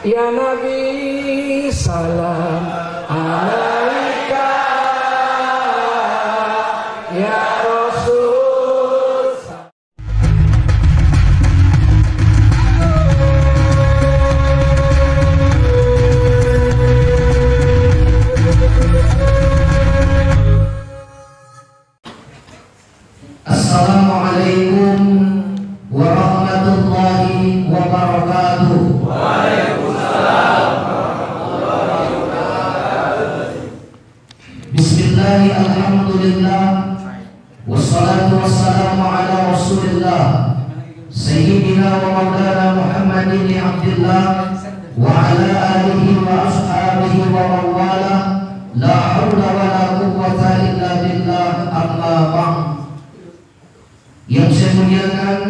Ya Nabi salam alaika, ya Rasul. Assalamualaikum warahmatullahi wabarakatuh. Bismillahi alhamdulillah, wassalatu wassalamu ala rasulillah Sayyidina wa maulana Muhammadin abdillah wa ala alihi wa ashabihi wa mawala. La hawla wa la quwwata illa billah, amma ba'd. Yang saya muliakan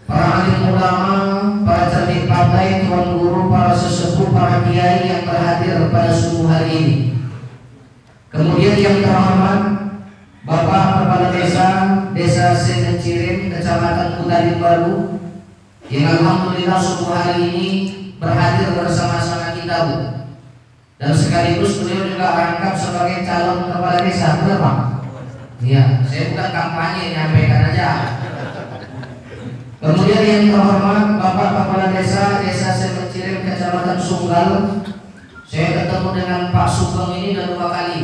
para alim ulama, para cerdik pandai, tuan guru, para sesepuh, para kiai yang berhadir pada subuh hari ini. Kemudian yang terhormat Bapak Kepala Desa Senencirim, Kecamatan Kutalim Baru, yang alhamdulillah subuh hari ini berhadir bersama-sama kita, Bu. Dan sekaligus beliau juga rangkap sebagai calon Kepala Desa, benar Pak? Iya, saya bukan kampanye, nyampaikan aja. Kemudian yang terhormat Bapak Kepala Desa Senencirim, Kecamatan Sunggal. Saya ketemu dengan Pak Sugeng ini udah 2 kali.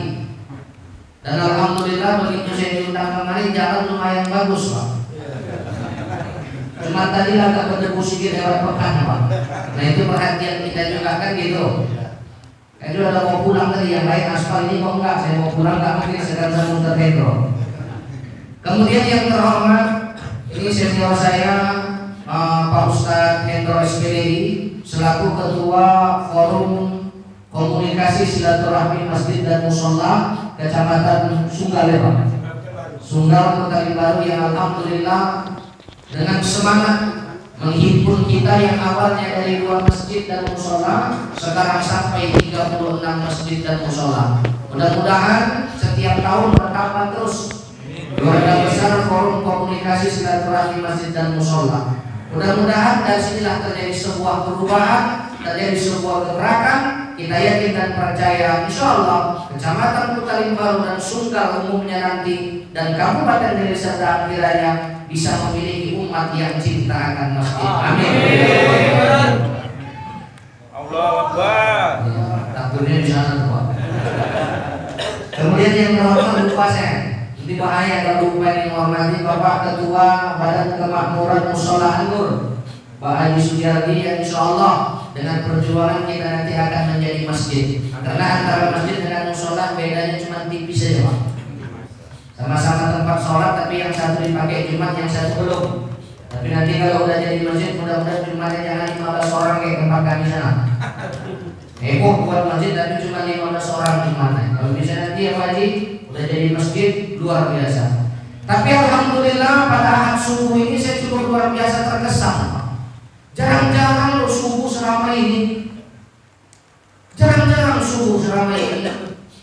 Dan alhamdulillah begitu saya diundang kemarin jalan lumayan bagus Pak. Cuma tadi agak berdebu sedikit lewat pekan Pak. Nah itu perhatian kita juga kan gitu. Itu ada mau pulang tadi, yang lain aspal ini kok enggak, saya mau pulang enggak mungkin sedang sambung terhidro. Kemudian yang terhormat ini senior saya Pak Ustadz Hendro SPDI selaku Ketua Forum Komunikasi Silaturahmi Masjid dan Musola Kecamatan Sunggal, ya Pak. Sunggal Kutalim Baru, yang alhamdulillah dengan semangat menghimpun kita yang awalnya dari 2 masjid dan musola sekarang sampai 36 masjid dan musola. Mudah-mudahan setiap tahun bertambah terus keluarga besar Forum Komunikasi Silaturahmi Masjid dan Musola. Mudah-mudahan dari sinilah terjadi sebuah perubahan, terjadi sebuah gerakan. Kita yakin dan percaya insya Allah Kecamatan Kutalim Baru dan Sunggal umumnya nanti dan Kabupaten Deli Serdang kiranya bisa memiliki umat yang cinta akan masjid. Amin. Allahu Akbar. Ya, takbirnya di sana tuh Pak. Kemudian yang terhormat lupa saya. Ini bahaya kalau lupa yang menghormati Bapak Ketua Badan Kemakmuran Musola An-Nur, Pak Haji Sudiardi, yang insya Allah dengan perjuangan kita nanti akan menjadi masjid. Karena antara masjid dengan musola bedanya cuma tipis saja Pak. Sama-sama tempat sholat tapi yang satu dipakai Jumat, yang satu belum. Tapi nanti kalau udah jadi masjid mudah-mudahan Jumatnya jangan 15 orang kayak tempat kami sana. Buat masjid tapi cuma 15 orang Jumatnya. Kalau bisa nanti ya Pak Haji udah jadi masjid luar biasa. Tapi alhamdulillah pada ahad subuh ini saya cukup luar biasa terkesan. Jarang-jarang lo subuh seramai ini. Jarang-jarang subuh seramai ini.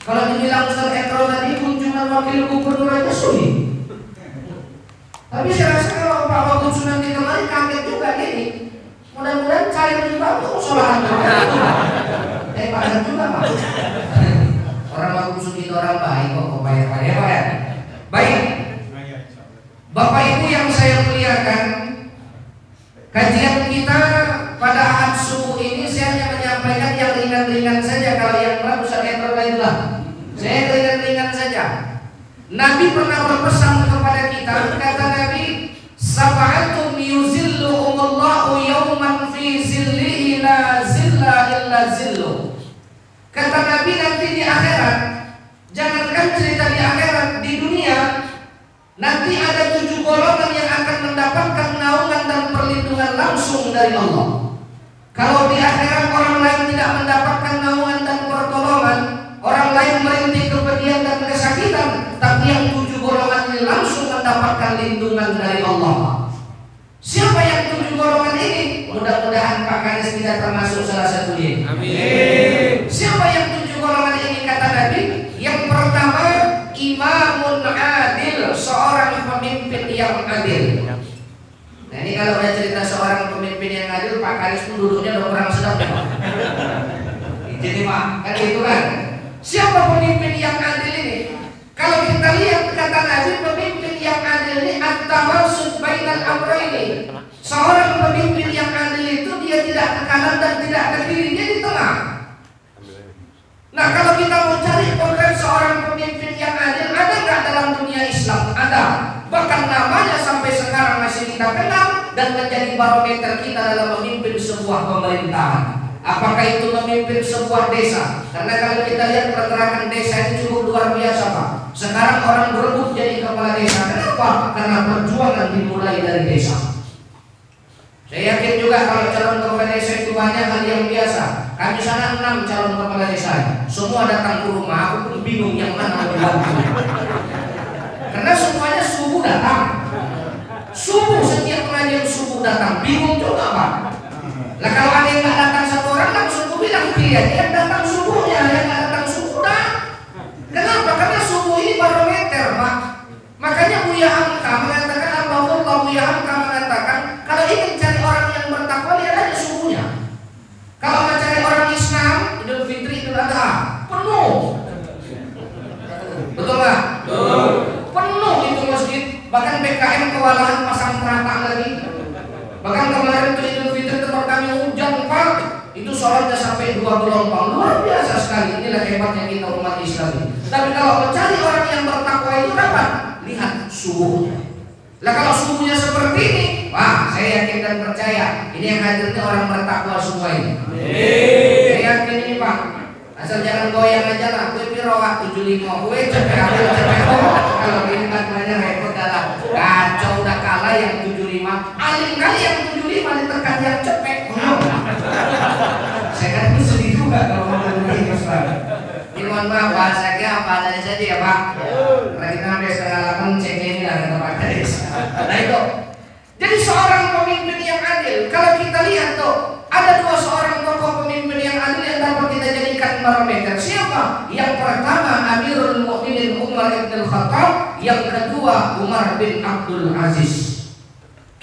Kalau dibilang Ustaz Ekro tadi kunjungan wakil gubernur aja sulit. Tapi saya rasa kalau Pak Wagub Sunanti kemarin kaget juga gini. Mudah-mudahan cair juga untuk sholat. Padat juga Pak. Orang Wagub Sunanti itu orang baik kok bayar ya. Baik. Bapak Ibu yang saya muliakan, kajian kita pada ahad subuh ini saya hanya menyampaikan yang ringan-ringan saja. Kalau yang berat Ustaz Ekro lainlah. Saya ringan-ringan saja. Nabi pernah berpesan kepada kita, kata Nabi, sab'atun yuzilluhumullahu yawman fi zillihi la zilla illa zilluh. Kata Nabi nanti di akhirat, jangankan cerita di akhirat, di dunia nanti ada 7 golongan yang akan mendapatkan naungan dan perlindungan langsung dari Allah. Kalau di akhirat orang lain tidak mendapatkan naungan dan pertolongan, orang lain merintih kepedihan dan kesakitan, tapi yang 7 golongan ini langsung mendapatkan lindungan dari Allah. Siapa yang 7 golongan ini? Mudah-mudahan Pak Kades tidak termasuk salah satunya. Amin. Siapa yang 7 golongan ini kata Nabi? Yang pertama, imamun adil, seorang pemimpin yang adil. Nah ini kalau ada cerita seorang pemimpin yang adil, Pak Karis pun duduknya udah kurang sedap ya Pak. Pak, kan gitu kan? Siapa pemimpin yang adil ini? Kalau kita lihat kata Nabi, pemimpin yang adil ini at-tawassut bainal amrayni. Seorang pemimpin yang adil itu dia tidak ke kanan dan tidak ke kiri, dia di tengah. Nah, kalau kita mau cari potret seorang pemimpin yang adil, ada nggak dalam dunia Islam? Ada. Bahkan namanya sampai sekarang masih kita kenal dan menjadi barometer kita dalam memimpin sebuah pemerintahan. Apakah itu memimpin sebuah desa? Karena kalau kita lihat pergerakan desa ini cukup luar biasa, Pak. Sekarang orang berebut jadi kepala desa. Kenapa? Karena perjuangan dimulai dari desa. Saya yakin juga kalau calon kepala desa itu banyak hal yang biasa. Kami sana 6 calon kepala desa. Semua datang ke rumah, aku pun bingung yang mana mau dibantu. Karena semuanya subuh datang. Subuh, setiap pengajian subuh datang. Bingung juga, Pak. Nah, kalau ada yang nggak datang satu orang, langsung aku bilang dia yang datang subuhnya, yang nggak datang subuh dah. Kenapa? Karena subuh ini barometer, Pak. Makanya Buya Hamka mengatakan, Buya Hamka mengatakan, kalau ingin cari orang yang bertakwa, lihat aja subuhnya. Kalau mau cari orang Islam, Idul Fitri, Idul Adha, penuh. Betul nggak? Penuh itu masjid. Bahkan BKM kewalahan pasang perata lagi. Bahkan kemarin tuh Idul Fitri tempat kami hujan, Pak. Itu sholatnya sampai 2 gelombang. Luar biasa sekali. Inilah hebatnya kita umat Islam ini. Tapi kalau mencari orang yang bertakwa itu apa? Lihat subuhnya. Lah kalau subuhnya seperti ini, wah, saya yakin dan percaya ini yang hadirnya orang bertakwa semua ini. Saya yakin ini, Pak. Asal jangan goyang aja lah. Gue piroak 75, gue cepet. Kalau ini katanya repot adalah kacau, udah kalah yang 75. Alim kali yang 75 ditekan yang cepet. Saya kan itu sedih juga kalau ngomong begini, Ustaz. Ini mohon maaf bahasanya apa adanya saja ya, Pak. Karena kita sampai setengah 8 cek ini lah tempat hadis. Nah itu. Jadi seorang pemimpin yang adil, kalau kita lihat tuh, ada seorang tokoh pemimpin yang adil yang dapat kita jadikan barometer. Siapa? Yang pertama Amirul Mukminin Umar bin Khattab, yang kedua Umar bin Abdul Aziz.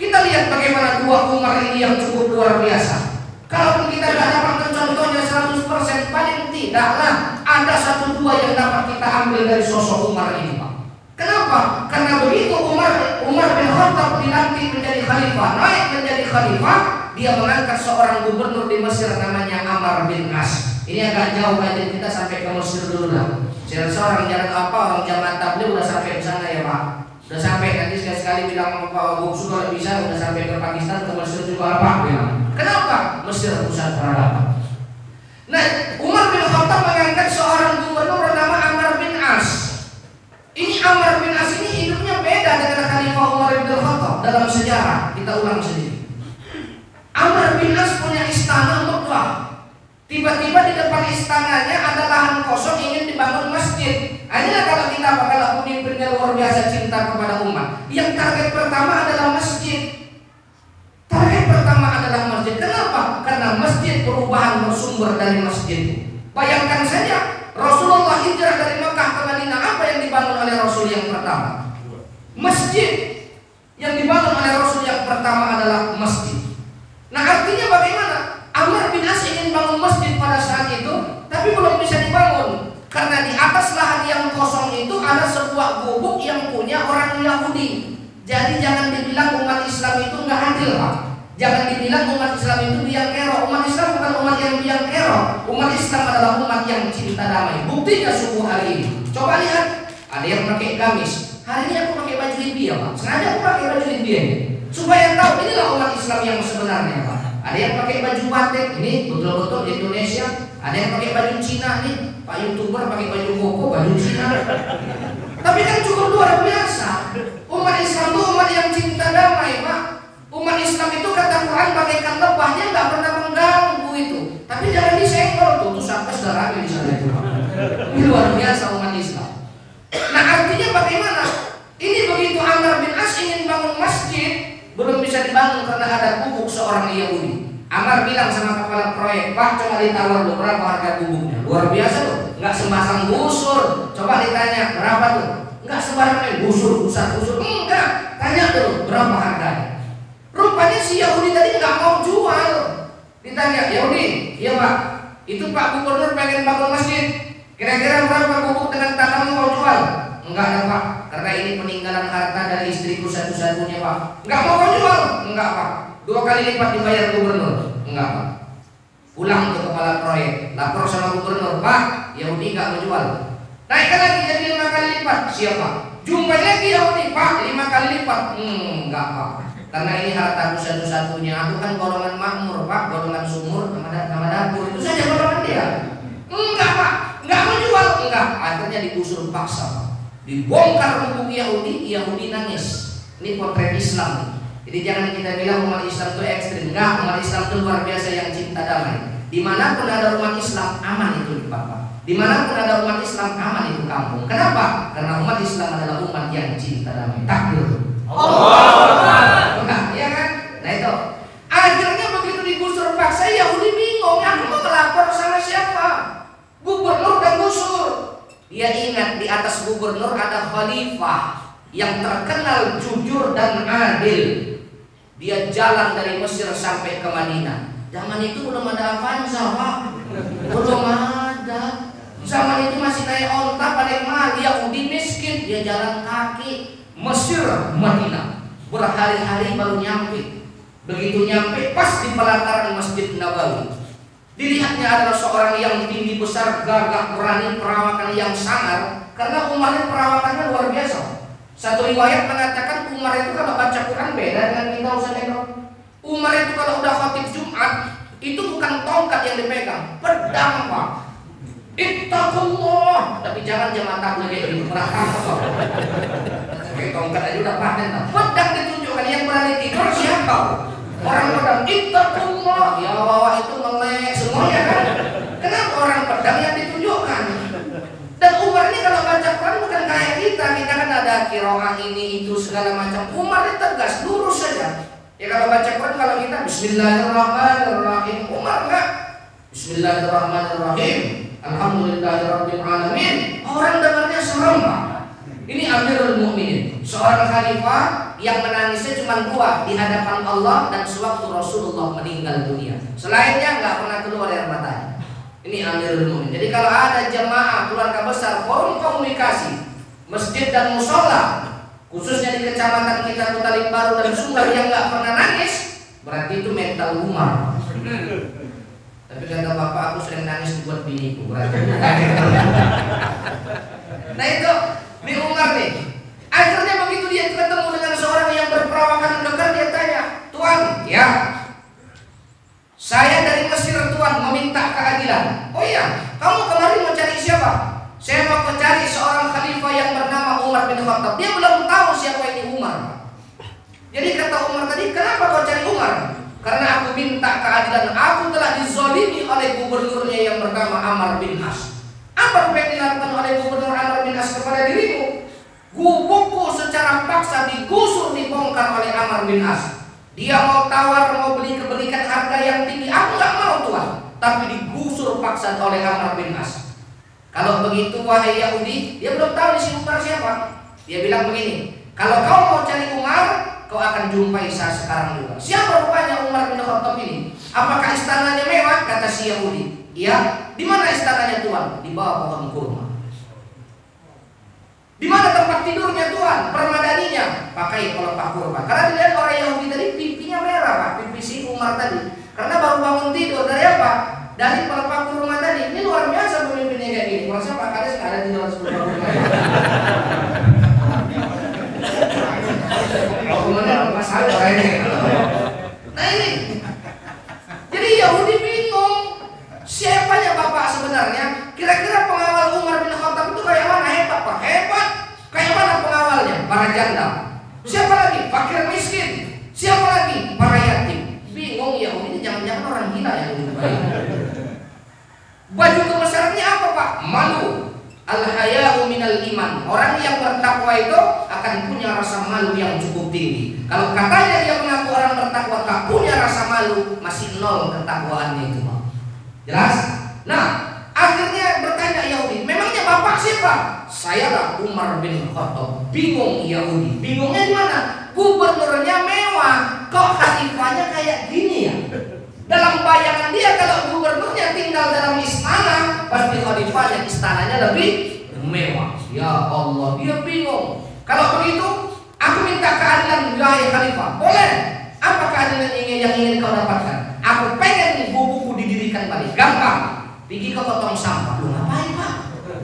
Kita lihat bagaimana dua Umar ini yang cukup luar biasa. Kalaupun kita tidak dapat contohnya 100%, paling tidaklah ada 1-2 yang dapat kita ambil dari sosok Umar ini, Pak. Kenapa? Karena begitu Umar bin Khattab dilantik menjadi khalifah, naik menjadi khalifah, dia mengangkat seorang gubernur di Mesir namanya Amr bin As. Ini agak jauh aja, kita sampai ke Mesir dulu lah. Saya rasa orang jalan apa, orang jamaah tabligh udah sampai di sana ya, Pak. Udah sampai, nanti sekali-sekali bilang sama Pak Buksu kalau bisa udah sampai ke Pakistan, ke Mesir juga apa bilang. Kenapa? Mesir pusat peradaban. Nah, Umar bin Khattab mengangkat seorang gubernur bernama Amr bin As. Ini Amr bin As ini hidupnya beda dengan Khalifah Umar bin Khattab dalam sejarah. Kita ulang sendiri. Amr bin As punya istana megah. Tiba-tiba di depan istananya ada lahan kosong ingin dibangun masjid. Inilah kalau kita kalau pemimpinnya luar biasa cinta kepada umat. Yang target pertama adalah masjid. Target pertama adalah masjid. Kenapa? Karena masjid perubahan bersumber dari masjid. Bayangkan saja Rasulullah hijrah dari Mekah ke Madinah, apa yang dibangun oleh Rasul yang pertama? Masjid. Yang dibangun oleh Rasul yang pertama adalah masjid. Nah, artinya bagaimana? Amr bin As ingin bangun masjid pada saat itu, tapi belum bisa dibangun karena di atas lahan yang kosong itu ada sebuah gubuk yang punya orang Yahudi. Jadi jangan dibilang umat Islam itu nggak adil, Pak. Jangan dibilang umat Islam itu biang kerok. Umat Islam bukan umat yang biang kerok. Umat Islam adalah umat yang cinta damai. Buktinya subuh hari ini. Coba lihat, ada yang pakai gamis. Hari ini aku pakai baju India, Pak. Sengaja aku pakai baju India supaya tahu inilah umat Islam yang sebenarnya, Pak. Ada yang pakai baju batik, ini betul-betul Indonesia. Ada yang pakai baju Cina nih, Pak YouTuber pakai baju koko, baju Cina. Tapi kan cukup luar biasa. Umat Islam itu umat yang cinta damai, Pak. Umat Islam itu kata Quran bagaikan lebahnya nggak pernah mengganggu itu. Tapi jangan disenggol tuh sampai saudara di sana itu. Ini luar biasa umat Islam. Nah, artinya bagaimana? Ini begitu Amr bin As ingin bangun masjid, belum bisa dibangun karena ada gubuk seorang Yahudi. Amr bilang sama kepala proyek, Pak, coba ditawar dulu berapa harga gubuknya. Luar biasa tuh, nggak sembarang gusur. Coba ditanya berapa tuh? Nggak sembarangan gusur, gusur. Enggak, tanya dulu berapa harganya. Rupanya si Yahudi tadi nggak mau jual. Ditanya, Yahudi, iya Pak, Itu Pak Gubernur pengen bangun masjid. Kira-kira berapa gubuk dengan tanahmu mau jual? Enggak ada Pak, karena ini peninggalan harta dari istriku satu-satunya Pak. Enggak mau kau jual? Enggak Pak. 2 kali lipat dibayar gubernur? Enggak Pak. Pulang ke kepala proyek, lapor sama gubernur, Pak, Yahudi enggak mau jual. Naikkan lagi jadi 5 kali lipat. Siapa? Jumpai lagi Yahudi, Pak, 5 kali lipat. Enggak Pak. Karena ini hartaku satu-satunya. Aku kan golongan makmur Pak, golongan sumur, nama dapur. Itu saja golongan dia. Enggak Pak, enggak mau jual. Enggak. Akhirnya digusur paksa Pak. Dibongkar gubuk Yahudi, Yahudi nangis. Ini potret Islam. Jadi jangan kita bilang umat Islam itu ekstrim. Enggak, umat Islam itu luar biasa yang cinta damai. Dimanapun ada umat Islam, aman itu Bapak. Dimanapun ada umat Islam, aman itu kampung. Kenapa? Karena umat Islam adalah umat yang cinta damai. Takbir. Allah. Nah, ya kan? Nah itu. Akhirnya begitu digusur paksa, Yahudi bingung. Aku mau melapor sama siapa? Gubernur dan gusur. Dia ingat di atas gubernur ada khalifah yang terkenal jujur dan adil. Dia jalan dari Mesir sampai ke Madinah. Zaman itu belum ada Avanza, Pak. Belum ada. Zaman itu masih kayak onta paling mahal. Yahudi miskin, dia jalan kaki Mesir, Madinah. Berhari-hari baru nyampe. Begitu nyampe pas di pelataran Masjid Nabawi. Dilihatnya adalah seorang yang tinggi besar, gagah, berani, perawakan yang sangar. Karena Umar itu perawakannya luar biasa. Satu riwayat mengatakan Umar itu kalau baca Quran beda dengan kita Ustaz Eko. Umar itu kalau udah khatib Jumat itu bukan tongkat yang dipegang, pedang Pak. Ittaqullah. Tapi jangan mataku kayak gitu, merakam kok. Kayak tongkat aja udah paten. Pedang ditunjukkan, yang berani tidur siapa? Orang pedang ittaqullah. Ya Allah itu melek semuanya kan. Kenapa orang pedang yang ditunjukkan? Dan Umar ini kalau baca Quran bukan kayak kita kan ada qiraah ini itu segala macam. Umar ini tegas, lurus saja. Ya kalau baca Quran kalau kita Bismillahirrahmanirrahim, Umar enggak. Bismillahirrahmanirrahim. Alhamdulillahirabbil alamin. Orang dengarnya serem Pak. Ini Amirul Mukminin, seorang khalifah yang menangisnya cuma 2 di hadapan Allah dan sewaktu Rasulullah meninggal dunia. Selainnya enggak pernah keluar air matanya. Ini Amirul Mukminin. Jadi kalau ada jemaah keluarga besar forum komunikasi masjid dan musola, khususnya di kecamatan kita Kota Limbaru dan Sumbar yang nggak pernah nangis, berarti itu mental Umar. Tapi kata bapak aku sering nangis buat biniku, berarti. Nah itu di Umar nih. Akhirnya begitu dia ketemu dengan seorang yang berperawakan dekat, dia tanya, Tuan, ya. Saya dari Mesir Tuan meminta keadilan. Oh iya, kamu kemarin mau cari siapa? Saya mau mencari seorang khalifah yang bernama Umar bin Khattab. Dia belum tahu siapa ini Umar. Jadi kata Umar tadi, kenapa kau cari Umar? Karena aku minta keadilan. Aku telah dizalimi oleh gubernurnya yang bernama Amr bin As. Apa yang dilakukan oleh gubernur Amr bin As kepada dirimu? Gubukku secara paksa digusur, dibongkar oleh Amr bin As. Dia mau tawar, mau berikan harga yang tinggi. Aku nggak mau Tuhan, tapi digusur paksa oleh Amr bin As. Kalau begitu wahai Yahudi, dia belum tahu si Umar siapa. Dia bilang begini, kalau kau mau cari Umar, kau akan jumpai saya sekarang juga. Siapa rupanya Umar bin Khattab ini? Apakah istananya mewah? Kata si Yahudi. Iya. Di mana istananya Tuhan? Di bawah pohon kurma. Di mana tempat tidurnya Tuhan? Permadaninya pakai pelepah kurma. Karena dilihat orang Yahudi tadi pipinya merah Pak, pipi si Umar tadi. Karena baru bangun tidur dari apa? Dari pelepah kurma tadi. Ini luar biasa pemimpinnya kayak gini. Masa Pak Kades nggak ada di dalam pelepah kurma? Nah ini, jadi Yahudi bingung. Siapanya Bapak sebenarnya? Kira-kira pengawal Umar bin Khattab itu kayak mana? Hebat Pak, hebat. Kayak mana pengawalnya? Para janda. Siapa lagi? Fakir miskin. Siapa lagi? Para yatim. Bingung Yahudi, jangan-jangan orang gila yang baik. Baju kebesarannya apa Pak? Malu. Al-haya'u minal iman. Orang yang bertakwa itu akan punya rasa malu yang cukup tinggi. Kalau katanya dia mengaku orang bertakwa tak punya rasa malu, masih nol ketakwaannya itu Pak. Jelas? Nah, akhirnya bertanya Yahudi, memangnya Bapak siapa? Saya lah Umar bin Khattab. Bingung Yahudi. Bingungnya di mana? Gubernurnya mewah, kok khalifahnya kayak gini ya? Dalam bayangan dia kalau gubernurnya tinggal dalam Allah. Dia bingung. Kalau begitu, aku minta keadilan wahai khalifah. Boleh. Apa keadilan yang ingin kau dapatkan? Aku pengen nih buku didirikan balik. Gampang. Pergi ke tong sampah. Lu ngapain, Pak?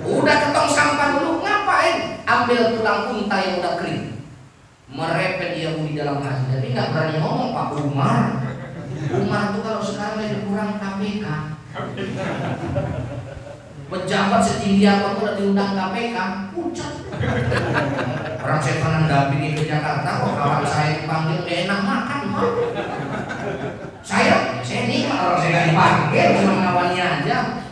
Udah ke tong sampah dulu. Ngapain? Ambil tulang unta yang udah kering. Merepet Yahudi dalam hati. Tapi nggak berani ngomong, Pak Umar. Umar tuh kalau sekarang lagi kurang KPK. Pejabat setinggi apa udah diundang KPK, pucat. Orang saya pernah dampingi ke Jakarta, kok kawan saya dipanggil enak makan, Pak. Saya nikmat kalau saya nggak dipanggil, cuma ngawannya aja.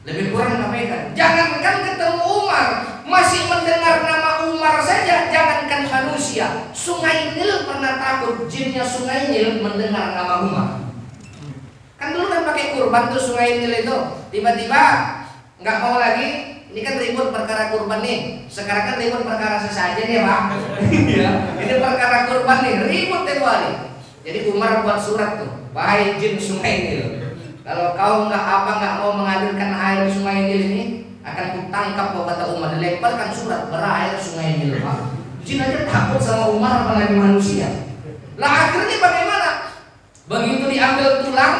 Lebih kurang KPK. Jangankan ketemu Umar, masih mendengar nama Umar saja, jangankan manusia. Sungai Nil pernah takut, jinnya Sungai Nil mendengar nama Umar. Kan dulu kan pakai kurban tuh Sungai Nil itu, tiba-tiba nggak mau lagi. Ini kan ribut perkara kurban nih. Sekarang kan ribut perkara sesajen ya, Pak. Ini perkara kurban nih, ribut tempo hari. Jadi Umar buat surat tuh, wahai jin Sungai Nil, kalau kau nggak mau mengalirkan air Sungai Nil ini, akan kutangkap kau, kata Umar. Dilemparkan surat berair Sungai Nil, Pak. Jin aja takut sama Umar, apalagi manusia. Lah akhirnya bagaimana? Begitu diambil tulang,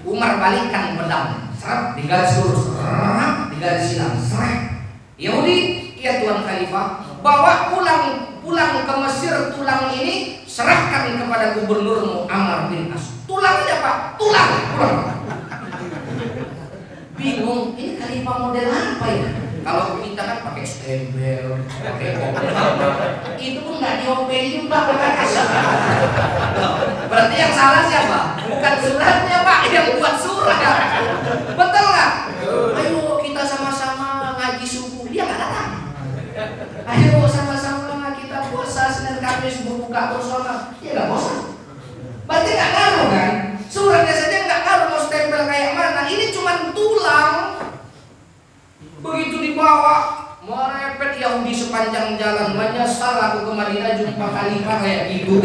Umar balikkan pedang. Serap, digaris lurus, digaris silang, serap. Yahudi, iya Tuan Khalifah, bawa pulang ke Mesir tulang ini, serahkan kepada gubernurmu Amr bin As. Tulangnya Pak, tulang. Bingung, ini Khalifah model apa ya? Kalau kita kan pakai stempel, pakai kopi, itu pun nggak diopel juga, berarti yang salah siapa? Bukan suratnya, Pak, yang buat surat. Betul nggak? Ayo kita sama-sama ngaji subuh, dia nggak datang. Ayo sama-sama kita puasa Senin Kamis berbuka bersama, dia nggak bosan. Berarti nggak ngaruh kan? Suratnya saja nggak ngaruh mau stempel kayak mana. Ini cuma tulang. Begitu dibawa, merepet Yahudi sepanjang jalan. Menyesal aku ke Madinah jumpa khalifah kayak gitu.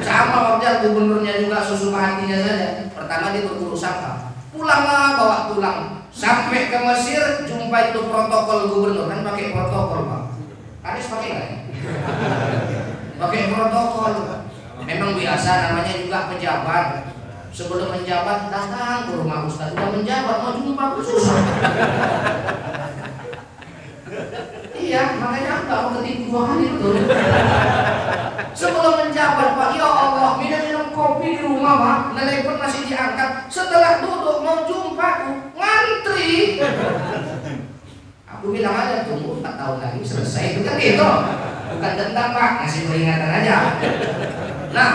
Sama wajar gubernurnya juga susup hatinya saja. Pertama dia berburu sangka, pulanglah bawa tulang. Sampai ke Mesir jumpa itu protokol gubernur, kan pakai protokol, Pak. Anies pakai nggak ya? Pakai protokol. Memang biasa, namanya juga pejabat. Sebelum menjabat datang ke rumah Ustaz. Udah menjabat mau jumpa susah. Iya, makanya aku gak mau ketipu 2 hari itu. Sebelum menjabat, Pak, ya Allah, minum kopi di rumah, Pak. Telepon masih diangkat. Setelah duduk mau jumpa aku, ngantri. Aku bilang aja, tunggu 4 tahun lagi selesai. Itu kan gitu. Bukan dendam, Pak, ngasih peringatan aja. Nah,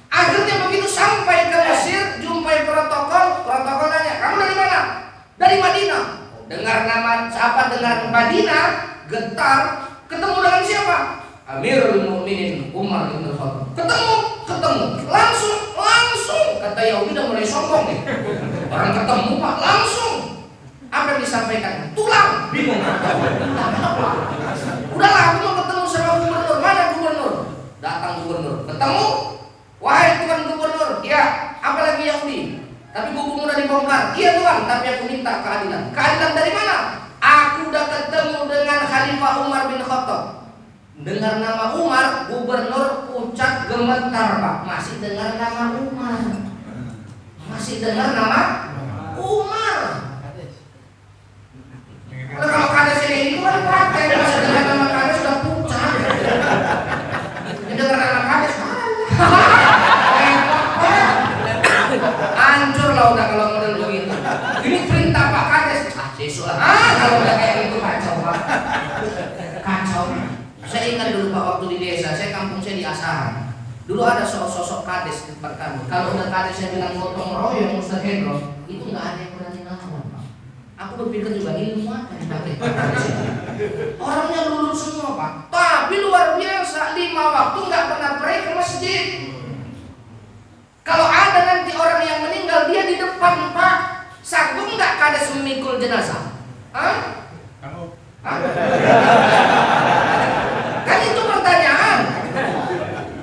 akhirnya begitu sampai ke Mesir, jumpai protokol nanya, kamu dari mana? Dari Madinah. Dengar nama siapa? Dengar Madinah, getar. Ketemu dengan siapa? Amirul Mukminin Umar bin Khattab. Ketemu, langsung. Kata Yahudi udah mulai sombong nih. Orang ketemu Pak, langsung. Apa yang disampaikan? Tulang. Bingung. Apa? Udahlah, aku mau ketemu sama gubernur. Mana gubernur? Datang gubernur. Ketemu. Wahai Tuan Gubernur, ya, apalagi Yahudi. Tapi gubernur udah dibongkar. Iya Tuan, tapi aku minta keadilan. Keadilan dari mana? Aku udah ketemu dengan Khalifah Umar bin Khattab. Dengar nama Umar, gubernur pucat gemetar, Pak. Masih dengar nama Umar. Kalau kades ini kan pakai, masih dengar nama kades sudah pucat. Dengar nama kades, hancur lah udah kalau model begitu. Ini perintah Pak Kades. Kalau udah kayak gitu kacau, Pak. Kacau. Saya ingat dulu Pak, waktu di desa, kampung saya di Asahan. Dulu ada sosok kades di tempat kami. Kalau udah kades saya bilang gotong royong Ustaz Hendro, itu nggak ada yang berani ngelawan, Pak. Aku berpikir juga ilmu apa yang dipakai Pak Kades ini. Orangnya lulus semua, Pak. Tapi luar biasa, 5 waktu nggak pernah pray ke masjid. Kalau ada nanti orang yang meninggal, dia di depan, Pak. Sanggup nggak kades memikul jenazah? Kan itu pertanyaan.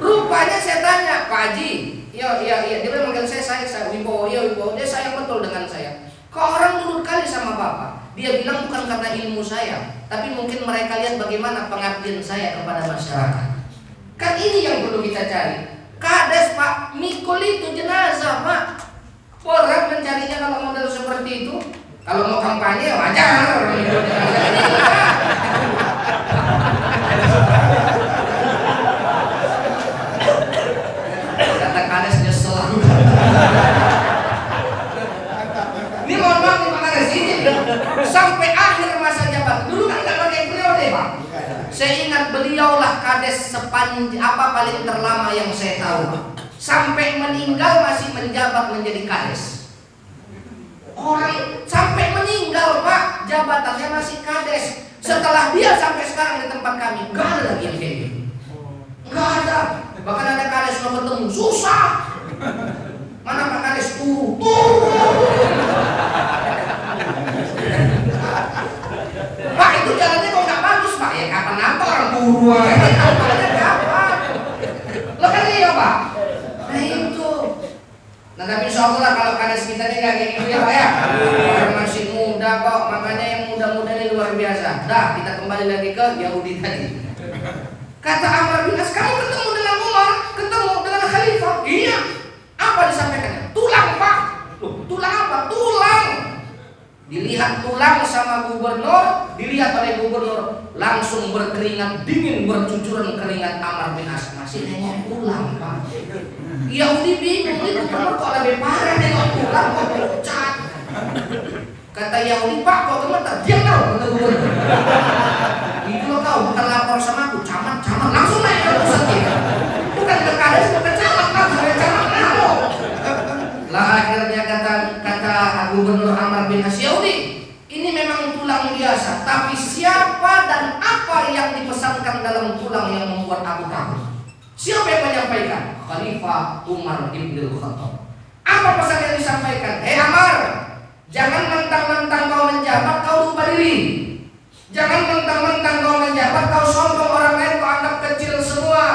Rupanya saya tanya, Pak Haji, iya, dia manggil saya Wibowo, Wibowo, dia sayang betul dengan saya. Kok orang nurut kali sama Bapak? Dia bilang bukan karena ilmu saya, tapi mungkin mereka lihat bagaimana pengabdian saya kepada masyarakat. Kan ini yang perlu kita cari. Kades Pak, mikul itu jenazah Pak. Orang mencarinya kalau model seperti itu. Kalau mau kampanye wajar mikul jenazah. Kata Kades nyesel. Ini mohon maaf nih Pak Kades ini sampai akhir masa jabatan. Dulu kan nggak pakai periode Pak. Saya ingat beliaulah Kades paling terlama yang saya tahu. Sampai meninggal masih menjabat menjadi Kades. Orang sampai meninggal Pak, jabatannya masih Kades. Setelah dia sampai sekarang di tempat kami, nggak ada lagi yang kayak gitu. Nggak ada. Bahkan ada Kades mau ketemu susah. Mana Pak Kades turu. Pak itu jalannya kok nggak bagus Pak, ya kapan apa orang turu aja. Lo kan iya Pak. Nah itu. Nah tapi insya Allah kalau Kades kita ini nggak kayak gitu ya Pak ya. Orang masih muda kok, makanya yang muda-muda ini luar biasa. Dah kita kembali lagi ke Yahudi tadi. Kata Amr bin As, kamu ketemu dengan Umar, ketemu dengan Khalifah. Iya. Apa disampaikannya? Tulang Pak. Loh, tulang apa? Tulang. Dilihat tulang sama gubernur, dilihat oleh gubernur, langsung berkeringat dingin, bercucuran keringat Amr bin As. Masih nengok tulang Pak. Yahudi bingung, ini gubernur kok lebih parah nengok tulang kok pucat. Kata Yahudi, Pak kok gemetar? Diam kau, kata gubernur. Itu lo kau, bukan lapor sama aku, camat, langsung naik ke pusat kita. Bukan ke Kades, bukan camat, kamu. Lah akhirnya kata gubernur Amr bin As, Yahudi, ini memang tulang biasa, tapi siapa dan apa yang dipesankan dalam tulang yang membuat aku takut? Siapa yang menyampaikan? Khalifah Umar ibn Khattab. Apa pesan yang disampaikan? Amr, jangan mentang-mentang kau menjabat kau lupa diri. Jangan mentang-mentang kau menjabat kau sombong orang lain kau anggap kecil semua.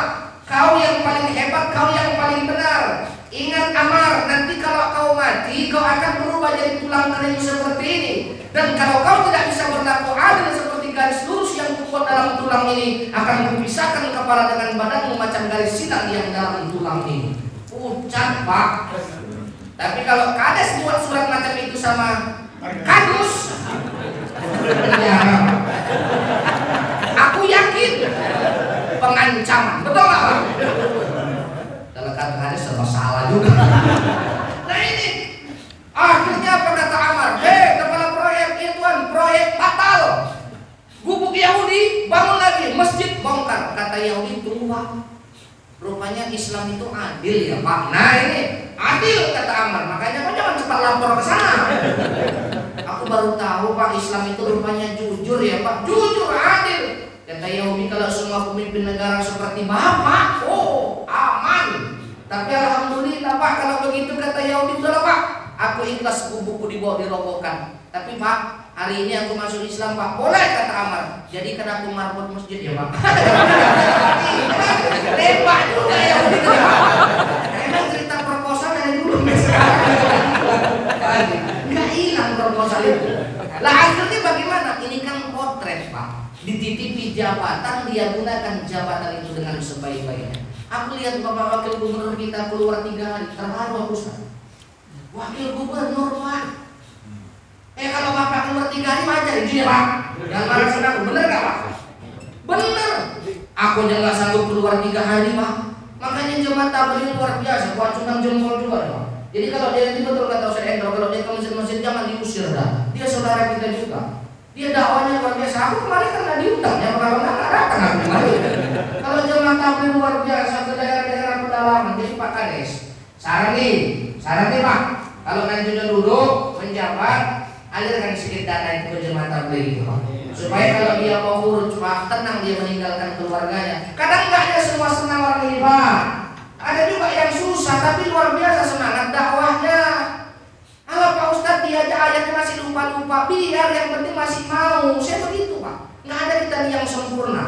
Kau yang paling hebat, kau yang paling benar. Ingat Amr, nanti kalau kau mati kau akan berubah jadi tulang kering seperti ini. Dan kalau kau tidak bisa berlaku adil seperti garis lurus yang kubuat dalam tulang ini, akan kupisahkan kepala dengan badanmu macam garis silang yang dalam tulang ini. Ucat Pak. Tapi kalau Kades buat surat macam itu sama Kadus, ya, aku yakin pengancaman, betul nggak Pak? Kalau kata Kades serba salah juga. Nah ini akhirnya apa kata Amr? Kepala proyek Tuan, proyek batal. Gubuk Yahudi bangun lagi, masjid bongkar. Kata Yahudi, tunggu Pak, rupanya Islam itu adil ya Pak. Nah ini adil kata Amr, makanya kau jangan cepat lapor ke sana. Aku baru tahu Pak, Islam itu rupanya jujur ya Pak. Jujur, adil. Kata Yahudi, kalau semua pemimpin negara seperti Bapak, oh aman. Tapi alhamdulillah Pak, kalau begitu kata Yahudi, udahlah Pak, aku ikhlas buku dibawa dirobohkan. Tapi Pak, hari ini aku masuk Islam Pak. Boleh kata Amr. Jadi kan aku marbot masjid ya Pak. Tembak juga Yahudi. Emang cerita proposal dari dulu nggak hilang proposal itu. Lah akhirnya bagaimana? Ini kan potret Pak. Dititipi jabatan, dia gunakan jabatan itu dengan sebaik-baiknya. Aku lihat Bapak Wakil Gubernur kita keluar 3 hari, terharu aku Ustaz. Wakil Gubernur Pak. Kalau Bapak keluar 3 hari wajar itu ya Pak. Jangan marah sama aku, bener gak Pak? Bener. Aku aja gak sanggup keluar 3 hari Pak. Makanya jemaat tabligh luar biasa, buat cundang jempol juga Pak. Jadi kalau dia itu betul kata Ustaz Endro, kalau dia ke masjid-masjid jangan diusir dah. Dia saudara kita juga. Dia dakwahnya luar biasa. Aku kemarin kan nggak diundang ya, kalau nggak datang aku kemarin. Kalau jemaat tabligh luar biasa ke daerah-daerah pedalaman, jadi Pak Kades. Saran nih Pak. Kalau nanti sudah duduk menjabat, alirkan sedikit dana itu ke jemaat tabligh itu Pak. Supaya kalau dia mau urus Pak, tenang dia meninggalkan keluarganya. Kadang nggak ada semua senang orang ini Pak. Ada juga yang susah tapi luar biasa semangat dakwahnya. Kalau Pak Ustadz dia aja ayatnya masih lupa-lupa, biar yang penting masih mau. Saya begitu Pak. Nggak ada kita yang sempurna.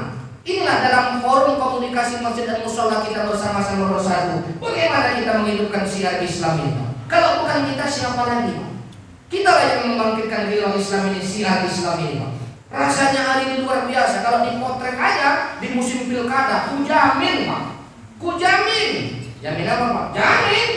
Inilah dalam forum komunikasi masjid dan mushola kita bersama-sama bersatu. Bagaimana kita menghidupkan syiar Islam ini? Kalau bukan kita siapa lagi Pak? Kita lah yang membangkitkan hilang Islam ini, syiar Islam ini Pak. Rasanya hari ini luar biasa. Kalau dipotret aja di musim pilkada, kujamin Pak, kujamin. Jamin apa Pak? Jamin.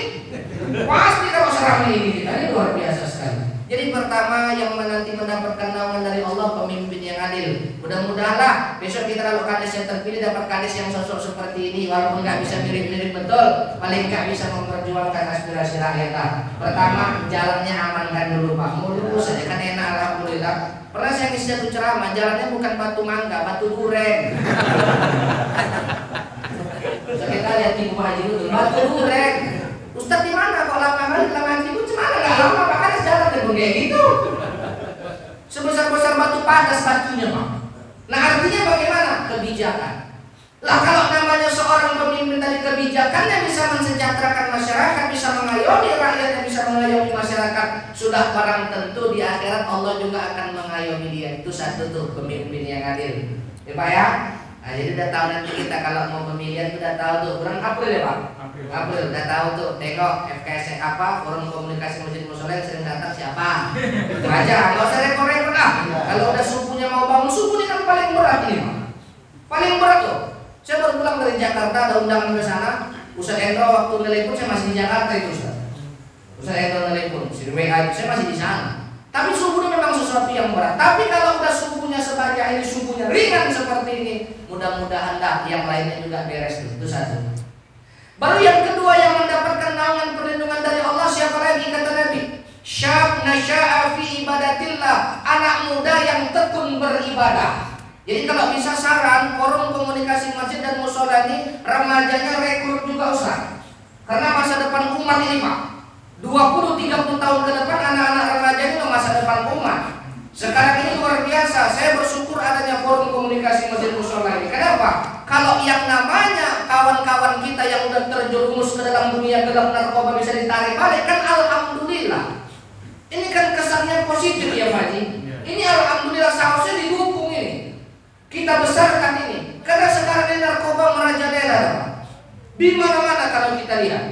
Pasti kalau seramai ini kita, ini luar biasa sekali. Jadi pertama yang nanti mendapatkan naungan dari Allah pemimpin yang adil. Mudah-mudahanlah besok kita kalau kades yang terpilih dapat kades yang sosok seperti ini, walaupun nggak bisa mirip-mirip betul, paling nggak bisa memperjuangkan aspirasi rakyat. Pertama jalannya amankan dulu Pak, mulus saja kan enak alhamdulillah. Pernah saya ngisi satu ceramah, jalannya bukan batu mangga, batu duren. So, kita lihat Ibu Haji itu batu duren. Ustaz di mana kok lama nanti itu cemana nggak lama makanya jalan dan kayak gitu. Sebesar-besar batu padas batunya Pak. Nah artinya bagaimana? Kebijakan. Lah kalau namanya seorang pemimpin dari kebijakannya bisa mensejahterakan masyarakat, bisa mengayomi rakyatnya, bisa mengayomi masyarakat, sudah barang tentu di akhirat Allah juga akan mengayomi dia. Itu satu tuh pemimpin yang adil. Ya Pak ya. Nah, jadi udah tahu nanti kita kalau mau pemilihan udah tahu tuh bulan April ya Pak. April udah tahu tuh, tengok FKS apa, forum komunikasi masjid musola yang sering datang siapa. Itu aja, nggak usah repot-repot lah. Kalau udah subuhnya mau bangun subuh ini kan paling berat ini Pak. Paling berat tuh. Saya baru pulang dari Jakarta, ada undangan ke sana. Ustaz Endro waktu nelpon saya masih di Jakarta itu Ustaz. Ustaz Endro nelpon, si WA saya masih di sana. Tapi subuhnya memang sesuatu yang berat. Tapi kalau udah subuhnya sebanyak ini, subuhnya ringan seperti ini, mudah-mudahan dah yang lainnya juga beres tuh. Itu satu. Baru yang kedua yang mendapatkan naungan perlindungan dari Allah siapa lagi kata Nabi? Syab nasya'a fi ibadatillah, anak muda yang tekun beribadah. Jadi kalau bisa saran forum komunikasi masjid dan musola ini remajanya rekrut juga Ustaz. Karena masa depan umat ini Pak, 20-30 tahun ke depan anak-anak remaja itu masa depan umat. Sekarang ini luar biasa. Saya bersyukur adanya forum komunikasi masjid musola ini. Kenapa? Kalau yang namanya kawan-kawan kita yang udah terjerumus ke dalam dunia gelap narkoba bisa ditarik balik, kan alhamdulillah. Ini kan kesannya positif ya Pak Haji. Ini alhamdulillah seharusnya didukung ini. Kita besarkan ini. Karena sekarang ini narkoba merajalela Pak. Di mana-mana kalau kita lihat.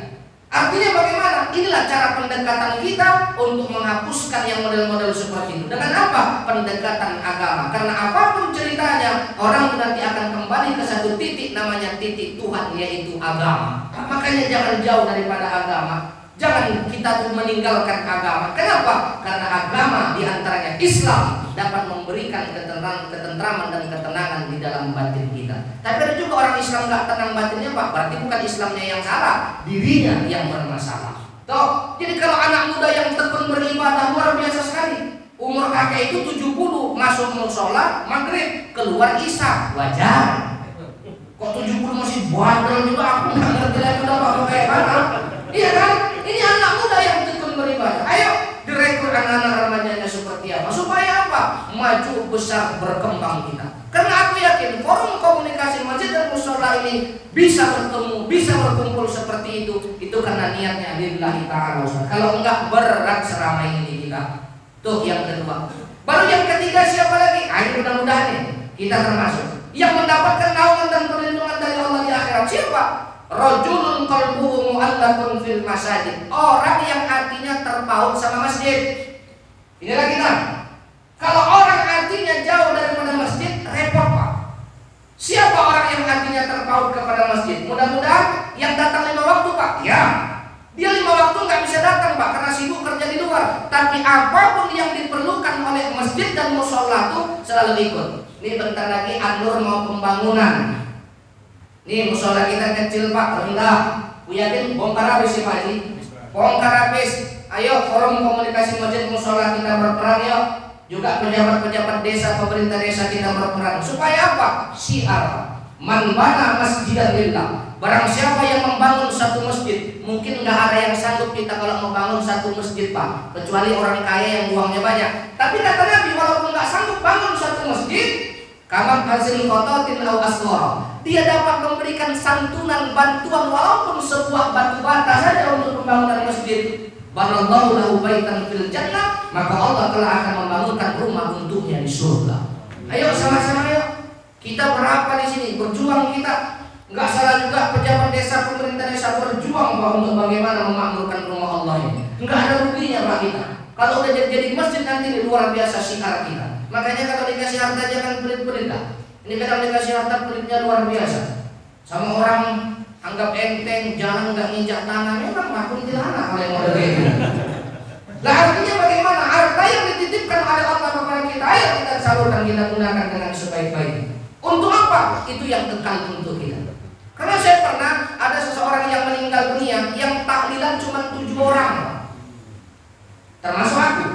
Artinya bagaimana? Inilah cara pendekatan kita untuk menghapuskan yang model-model seperti itu. Dengan apa? Pendekatan agama. Karena apapun ceritanya, orang nanti akan kembali ke satu titik namanya titik Tuhan, yaitu agama. Makanya jangan jauh daripada agama. Jangan kita tuh meninggalkan agama. Kenapa? Karena agama diantaranya Islam dapat memberikan ketentraman dan ketenangan di dalam batin kita. Tapi ada juga orang Islam nggak tenang batinnya Pak. Berarti bukan Islamnya yang salah, dirinya yang bermasalah. Toh, jadi kalau anak muda yang tekun beribadah luar biasa sekali. Umur kakek itu 70, masuk musola maghrib, keluar isya, wajar. Kok 70 masih bandel juga, aku nggak ngerti lagi udah apa kayak mana. Iya kan? Ini anak muda yang tekun beribadah. Ayo direkrut anak-anak remajanya seperti apa? Supaya apa? Maju besar berkembang kita. Karena aku yakin forum komunikasi masjid dan musola ini bisa bertemu, bisa berkumpul seperti itu karena niatnya lillahi ta'ala. Kalau enggak berat seramai ini kita. Tuh yang kedua. Baru yang ketiga siapa lagi? Ayo mudah-mudahan nih kita termasuk yang mendapatkan naungan dan perlindungan dari Allah di akhirat. Siapa? Rajulun qalbuhu mu'allaqun fil masajid. Orang yang hatinya terpaut sama masjid. Inilah kita. Kalau orang hatinya jauh daripada masjid, repot Pak. Siapa orang yang hatinya terpaut kepada masjid? Mudah-mudahan yang datang 5 waktu Pak. Ya. Dia 5 waktu nggak bisa datang Pak karena sibuk kerja di luar. Tapi apapun yang diperlukan oleh masjid dan musola itu selalu ikut. Ini bentar lagi An-Nur mau pembangunan. Nih musola kita kecil Pak, rendah. Yakin bongkar habis ya Pak Haji? Bongkar habis. Ayo forum komunikasi masjid musola kita berperan yuk. Juga pejabat-pejabat desa, pemerintah desa kita berperan. Supaya apa? Syiar. Man bana masjidan lillah. Barang siapa yang membangun satu masjid, mungkin nggak ada yang sanggup kita kalau membangun satu masjid Pak, kecuali orang kaya yang uangnya banyak. Tapi kata Nabi, walaupun nggak sanggup bangun satu masjid, kaman hasil kototin au aswara, dia dapat memberikan santunan bantuan walaupun sebuah batu bata saja untuk pembangunan masjid. Banallahu lahu baitan fil jannah, maka Allah telah akan membangunkan rumah untuknya di surga. Ayo sama-sama yuk. Kita berapa di sini berjuang kita. Enggak salah juga pejabat desa, pemerintah desa berjuang Pak untuk bagaimana memakmurkan rumah Allah ini. Enggak ada ruginya Pak kita. Kalau udah jadi masjid nanti luar biasa syiar kita. Makanya kalau dikasih harta jangan pelit-pelit lah. Ini kadang dikasih harta pelitnya luar biasa. Sama orang anggap enteng, jalan nggak nginjak tanah, memang mah kuntilanak kalau yang model gitu. Nah artinya bagaimana? Harta yang dititipkan oleh Allah kepada kita, ayo kita salurkan, kita gunakan dengan sebaik-baiknya. Untuk apa? Itu yang kekal untuk kita. Karena saya pernah ada seseorang yang meninggal dunia yang tahlilan cuma 7 orang, termasuk aku.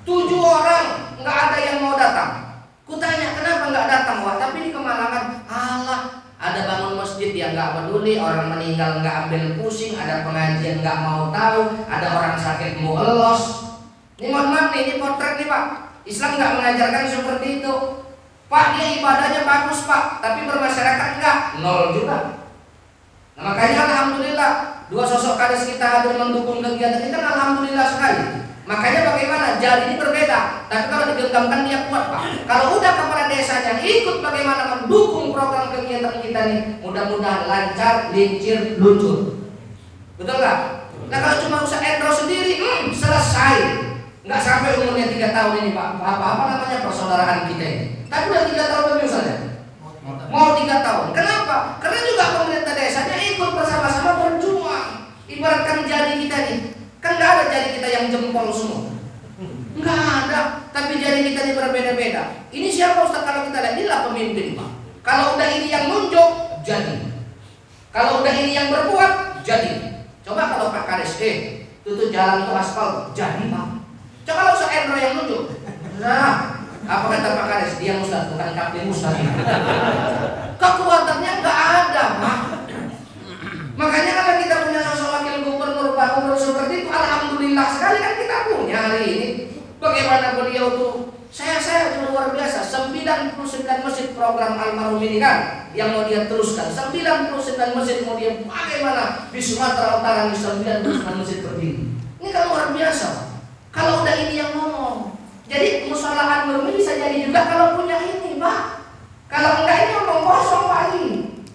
7 orang, nggak ada yang mau datang. Kutanya kenapa nggak datang? Wah tapi di Kemalangan, alah ada bangun masjid yang nggak peduli, orang meninggal nggak ambil pusing, ada pengajian nggak mau tahu, ada orang sakit mau elos. Ini mohon maaf nih, ini potret nih Pak. Islam nggak mengajarkan seperti itu. Pak dia ibadahnya bagus Pak, tapi bermasyarakat enggak, nol juga. Nah makanya alhamdulillah 2 sosok kades kita hadir mendukung kegiatan ini kan alhamdulillah sekali. Makanya bagaimana jari ini berbeda, tapi kalau digenggamkan dia kuat Pak. Kalau udah kepala desanya ikut bagaimana mendukung program kegiatan kita nih, mudah-mudahan lancar, lincir, luncur. Betul nggak? Nah kalau cuma usah endro sendiri, selesai. Nggak sampai umurnya 3 tahun ini Pak. Apa namanya persaudaraan kita ini. Tapi udah 3 tahun lebih saja. Mau 3 tahun. Kenapa? Karena juga pemerintah desanya ikut bersama-sama berjuang. Ibaratkan jari kita nih. Kan nggak ada jari kita yang jempol semua, nggak ada. Tapi jari kita ini berbeda-beda. Ini siapa Ustaz kalau kita lihat? Inilah pemimpin Pak. Kalau udah ini yang nunjuk, jadi. Kalau udah ini yang berbuat, jadi. Coba kalau Pak Kades, tutup jalan itu aspal, jadi Pak. Coba kalau usah Endro yang nunjuk. Nah, apa kata Pak Kades? Dia Ustaz, bukan kapten Ustaz. Kekuatannya nggak ada Pak. Makanya kalau kita punya sosok wakil gubernur Pak Gubernur seperti itu, alhamdulillah sekali kan kita punya hari ini. Bagaimana beliau tuh, saya luar biasa. 99 masjid program almarhum ini kan yang mau dia teruskan. 99 masjid mau dia bagaimana di Sumatera Utara di 99 masjid berdiri. Ini kan luar biasa. Kalau udah ini yang ngomong. Jadi musyawarah almarhum ini bisa jadi juga kalau punya ini Pak. Kalau enggak ini ngomong kosong Pak ini.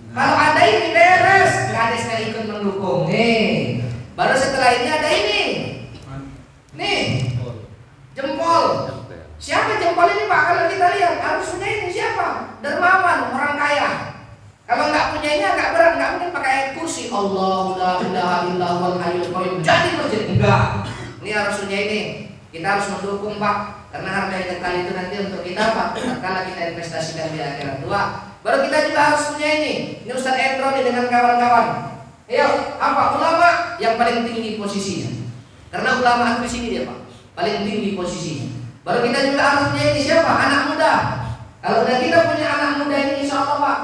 Kalau ada ini beres, kadesnya ikut mendukung. Nih, baru setelah ini ada ini. Nih, jempol. Siapa jempol ini Pak? Kalau kita lihat harus punya ini siapa? Dermawan, orang kaya. Kalau nggak punya ini agak berat, nggak mungkin pakai kursi. Allahu la ilaha illallahul hayyul qayyum. Jadi masjid enggak. Ini harus punya ini. Kita harus mendukung Pak. Karena harta yang kekal itu nanti untuk kita Pak. Kalau kita investasikan di akhirat tua. Baru kita juga harus punya ini. Ini Ustaz Endro nih dengan kawan-kawan. Ayo, apa ulama yang paling tinggi posisinya? Karena ulama di sini dia Pak, paling tinggi posisinya. Baru kita juga harus punya ini siapa? Anak muda. Kalau udah kita punya anak muda ini, insya Allah Pak,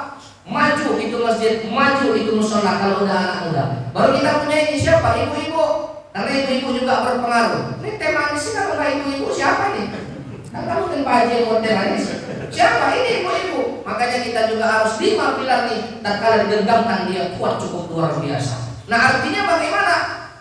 maju itu masjid, maju itu musola. Kalau udah anak muda. Baru kita punya ini siapa? Ibu-ibu. Karena ibu-ibu juga berpengaruh. Ini tema ini sih kalau nggak ibu-ibu siapa nih? Kan mungkin Pak Haji yang model ini. Siapa ini ibu-ibu? Makanya kita juga harus 5 pilar nih. Dan kalau digenggamkan dia kuat cukup luar biasa. Nah artinya bagaimana?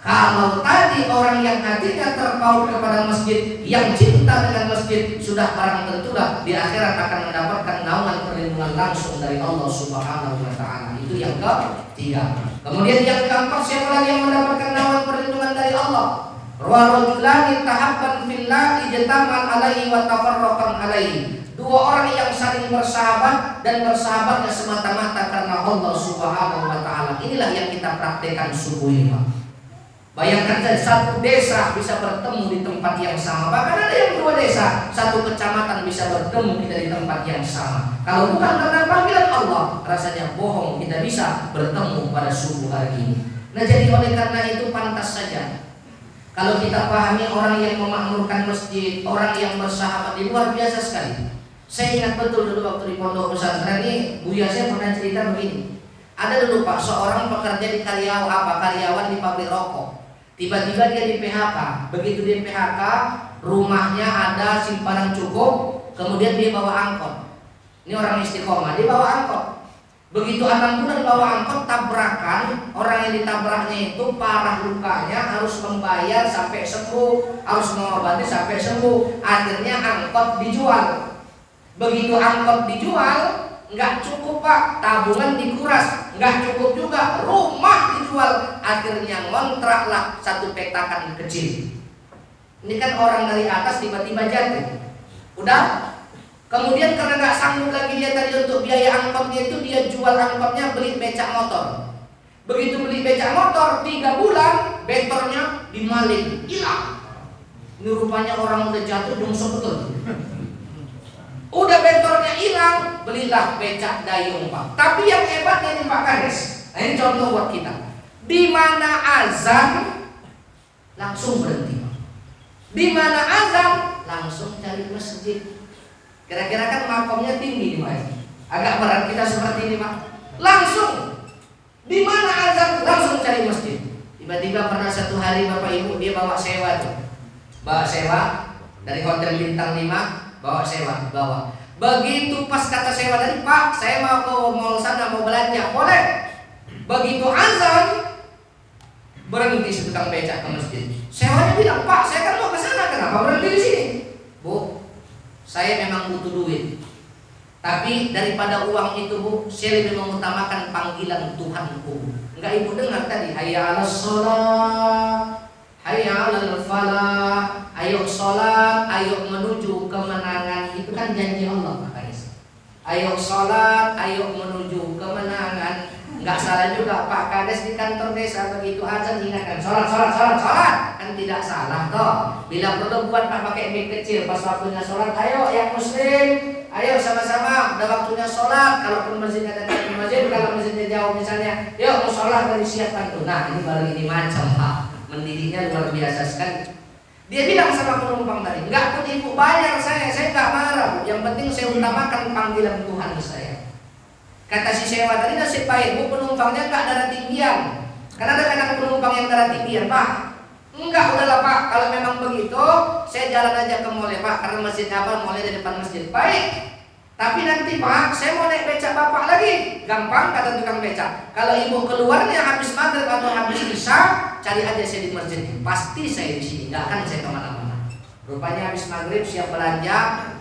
Kalau tadi orang yang hatinya terpaut kepada masjid, yang cinta dengan masjid, sudah barang tentulah di akhirat akan mendapatkan naungan perlindungan langsung dari Allah Subhanahu wa Ta'ala. Itu yang ketiga. Kemudian yang keempat, siapa lagi yang mendapatkan naungan perlindungan dari Allah? Rajulani tahabban fillah ijtamal alaihi wa tafarraqan alaihi. 2 orang yang saling bersahabat dan bersahabatnya semata-mata karena Allah Subhanahu wa Ta'ala. Inilah yang kita praktekkan subuh ini Pak. Bayangkan saja 1 desa bisa bertemu di tempat yang sama. Bahkan ada yang 2 desa, 1 kecamatan bisa bertemu kita di tempat yang sama. Kalau bukan karena panggilan Allah, rasanya bohong kita bisa bertemu pada subuh hari ini. Nah jadi oleh karena itu pantas saja kalau kita pahami orang yang memakmurkan masjid, orang yang bersahabat, itu luar biasa sekali. Saya ingat betul dulu waktu di pondok pesantren ini, Buya saya pernah cerita begini. Ada dulu Pak, seorang pekerja di karyawan di pabrik rokok. Tiba-tiba dia di PHK. Begitu di PHK, rumahnya ada simpanan cukup, kemudian dia bawa angkot. Ini orang istiqomah, dia bawa angkot. Begitu 6 bulan bawa angkot, tabrakan, orang yang ditabraknya itu parah lukanya, harus membayar sampai sembuh, harus mengobati sampai sembuh. Akhirnya angkot dijual. Begitu angkot dijual, nggak cukup Pak, tabungan dikuras, nggak cukup juga, rumah dijual. Akhirnya ngontraklah 1 petakan kecil. Ini kan orang dari atas tiba-tiba jatuh. Udah. Kemudian karena nggak sanggup lagi dia tadi untuk biaya angkotnya itu, dia jual angkotnya, beli becak motor. Begitu beli becak motor, 3 bulan bentornya dimaling, hilang. Ini rupanya orang udah jatuh jungsok betul. Udah bentornya hilang, belilah becak dayung Pak. Tapi yang hebatnya nih Pak Kades, nah ini contoh buat kita. Di mana azan langsung berhenti. Di mana azan langsung cari masjid. Kira-kira kan makomnya tinggi nih Pak. Agak berat kita seperti ini Pak. Langsung di mana azan langsung cari masjid. Tiba-tiba pernah satu hari Bapak Ibu dia bawa sewa tuh. Bawa sewa dari hotel bintang 5, bawa sewa, bawa. Begitu pas kata sewa tadi, Pak, saya mau ke mall sana mau belanja. Boleh. Begitu azan berhenti si tukang becak ke masjid. Sewanya bilang, Pak, saya kan mau ke sana, kenapa berhenti di sini? Bu, saya memang butuh duit. Tapi daripada uang itu Bu, saya lebih mengutamakan panggilan Tuhanku. Enggak Ibu dengar tadi, hayya 'alas shalah, hayya 'alal falah, ayo sholat, ayo menuju kemenangan. Itu kan janji Allah Pak Kades. Ayo sholat, ayo menuju kemenangan. Enggak salah juga Pak Kades di kantor desa begitu azan ingatkan sholat, sholat, sholat, sholat. Kan tidak salah toh. Bila perlu buat Pak pakai mic kecil pas waktunya sholat. Ayo yang muslim, ayo sama-sama udah waktunya sholat. Kalaupun masjidnya dekat di masjid, kalau masjidnya jauh misalnya, yuk mau sholat dari siapkan tuh. Nah ini baru ini macam Pak, mendidiknya luar biasa sekali. Dia bilang sama penumpang tadi, enggak pun Ibu bayar saya enggak marah Bu. Yang penting saya utamakan panggilan Tuhan saya. Kata si sewa tadi nasib baik Bu, penumpangnya enggak darah tinggian. Karena ada kadang penumpang yang darah tinggian Pak. Enggak, udahlah Pak, kalau memang begitu saya jalan aja ke mall ya Pak, karena masjid apa, mallnya di depan masjid. Baik. Tapi nanti Pak, saya mau naik becak Bapak lagi. Gampang kata tukang becak. Kalau Ibu keluarnya habis maghrib atau habis isya, cari aja saya di masjid. Pasti saya di sini, nggak akan saya kemana-mana. Rupanya habis maghrib siap belanja,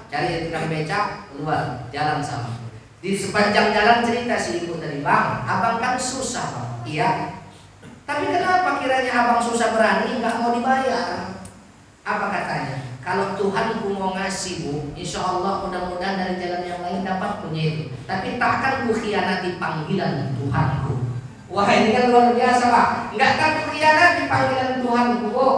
cari tukang becak, keluar jalan sama. Di sepanjang jalan cerita si Ibu tadi, Bang, abang kan susah Bang. Iya. Tapi kenapa kiranya abang susah berani nggak mau dibayar? Apa katanya? Kalau Tuhanku mau ngasih Bu, insya Allah mudah-mudahan dari jalan yang lain dapat punya itu. Tapi takkan ku khianati panggilan Tuhanku. Wah ini kan luar biasa Pak. Nggak akan ku khianati panggilan Tuhanku Bu.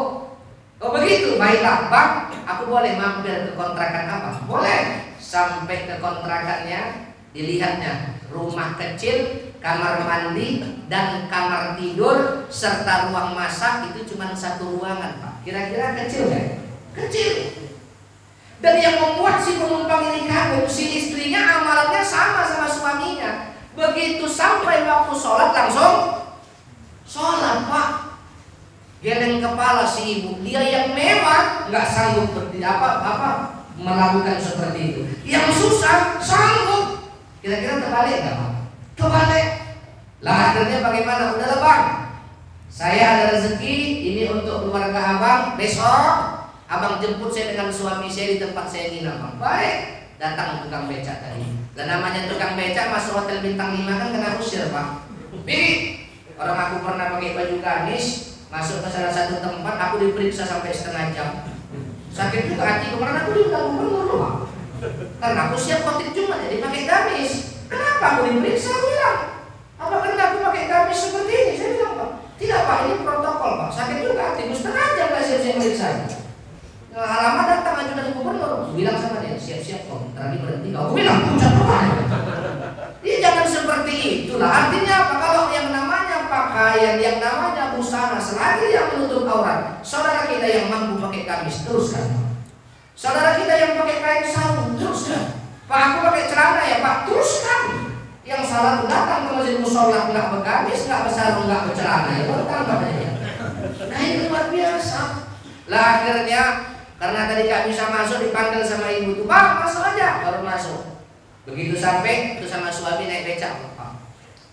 Oh begitu, baiklah Bang, aku boleh mampir ke kontrakan apa? Boleh. Sampai ke kontrakannya, dilihatnya rumah kecil, kamar mandi dan kamar tidur serta ruang masak itu cuma satu ruangan Pak. Kira-kira kecil nggak? Kecil. Dan yang membuat si penumpang ini kagum, si istrinya amalannya sama suaminya. Begitu sampai waktu sholat langsung sholat Pak. Geleng kepala si ibu, dia yang mewah nggak sanggup melakukan seperti itu. Yang susah sanggup. Kira-kira terbalik nggak Pak? Terbalik. Lah akhirnya bagaimana? Udahlah Bang, saya ada rezeki ini untuk keluarga abang. Besok abang jemput saya dengan suami saya di tempat saya nginap Bang. Baik. Datang tukang becak tadi. Dan namanya tukang becak masuk hotel bintang 5 kan kena usir Pak. Bibi, orang aku pernah pakai baju gamis masuk ke salah satu tempat, aku diperiksa sampai setengah jam. Sakit juga hati kemarin aku dibilang gubernur Pak. Karena aku siap khotib Jumat jadi pakai gamis. Kenapa aku diperiksa? Aku bilang, apa karena aku pakai gamis seperti ini? Saya bilang Pak, tidak Pak, ini protokol Pak. Sakit juga hati, setengah jam gak siap-siap meriksa. Lama datang ajudan gubernur, bilang sama dia, siap-siap kok, tadi berhenti kau. Aku bilang, pucat Pak. Dia jangan seperti itulah. Artinya apa? Kalau yang namanya pakaian, yang namanya busana, selagi yang menutup aurat, saudara kita yang mampu pakai gamis, teruskan. Saudara kita yang pakai kain sarung, teruskan. Pak, aku pakai celana ya Pak, teruskan. Yang salah itu datang ke masjid musola nggak bergamis, nggak bersarung, nggak bercelana, ya bertambah katanya. Nah itu luar biasa. Lah akhirnya karena tadi gak bisa masuk dipanggil sama ibu tuh, Bang masuk aja, baru masuk. Begitu sampai itu sama suami naik becak Pak.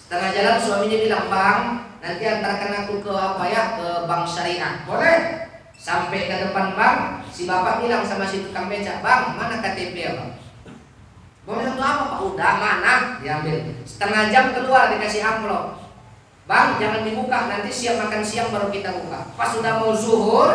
Setengah jalan suaminya bilang, Bang nanti antarkan aku ke ke bank syariah. Boleh. Sampai ke depan bank, si bapak bilang sama si tukang becak, Bang mana KTP ya Bang? Bang bilang apa Pak? Udah mana? Diambil. Setengah jam keluar dikasih amplop. Bang jangan dibuka, nanti siap makan siang baru kita buka. Pas sudah mau zuhur,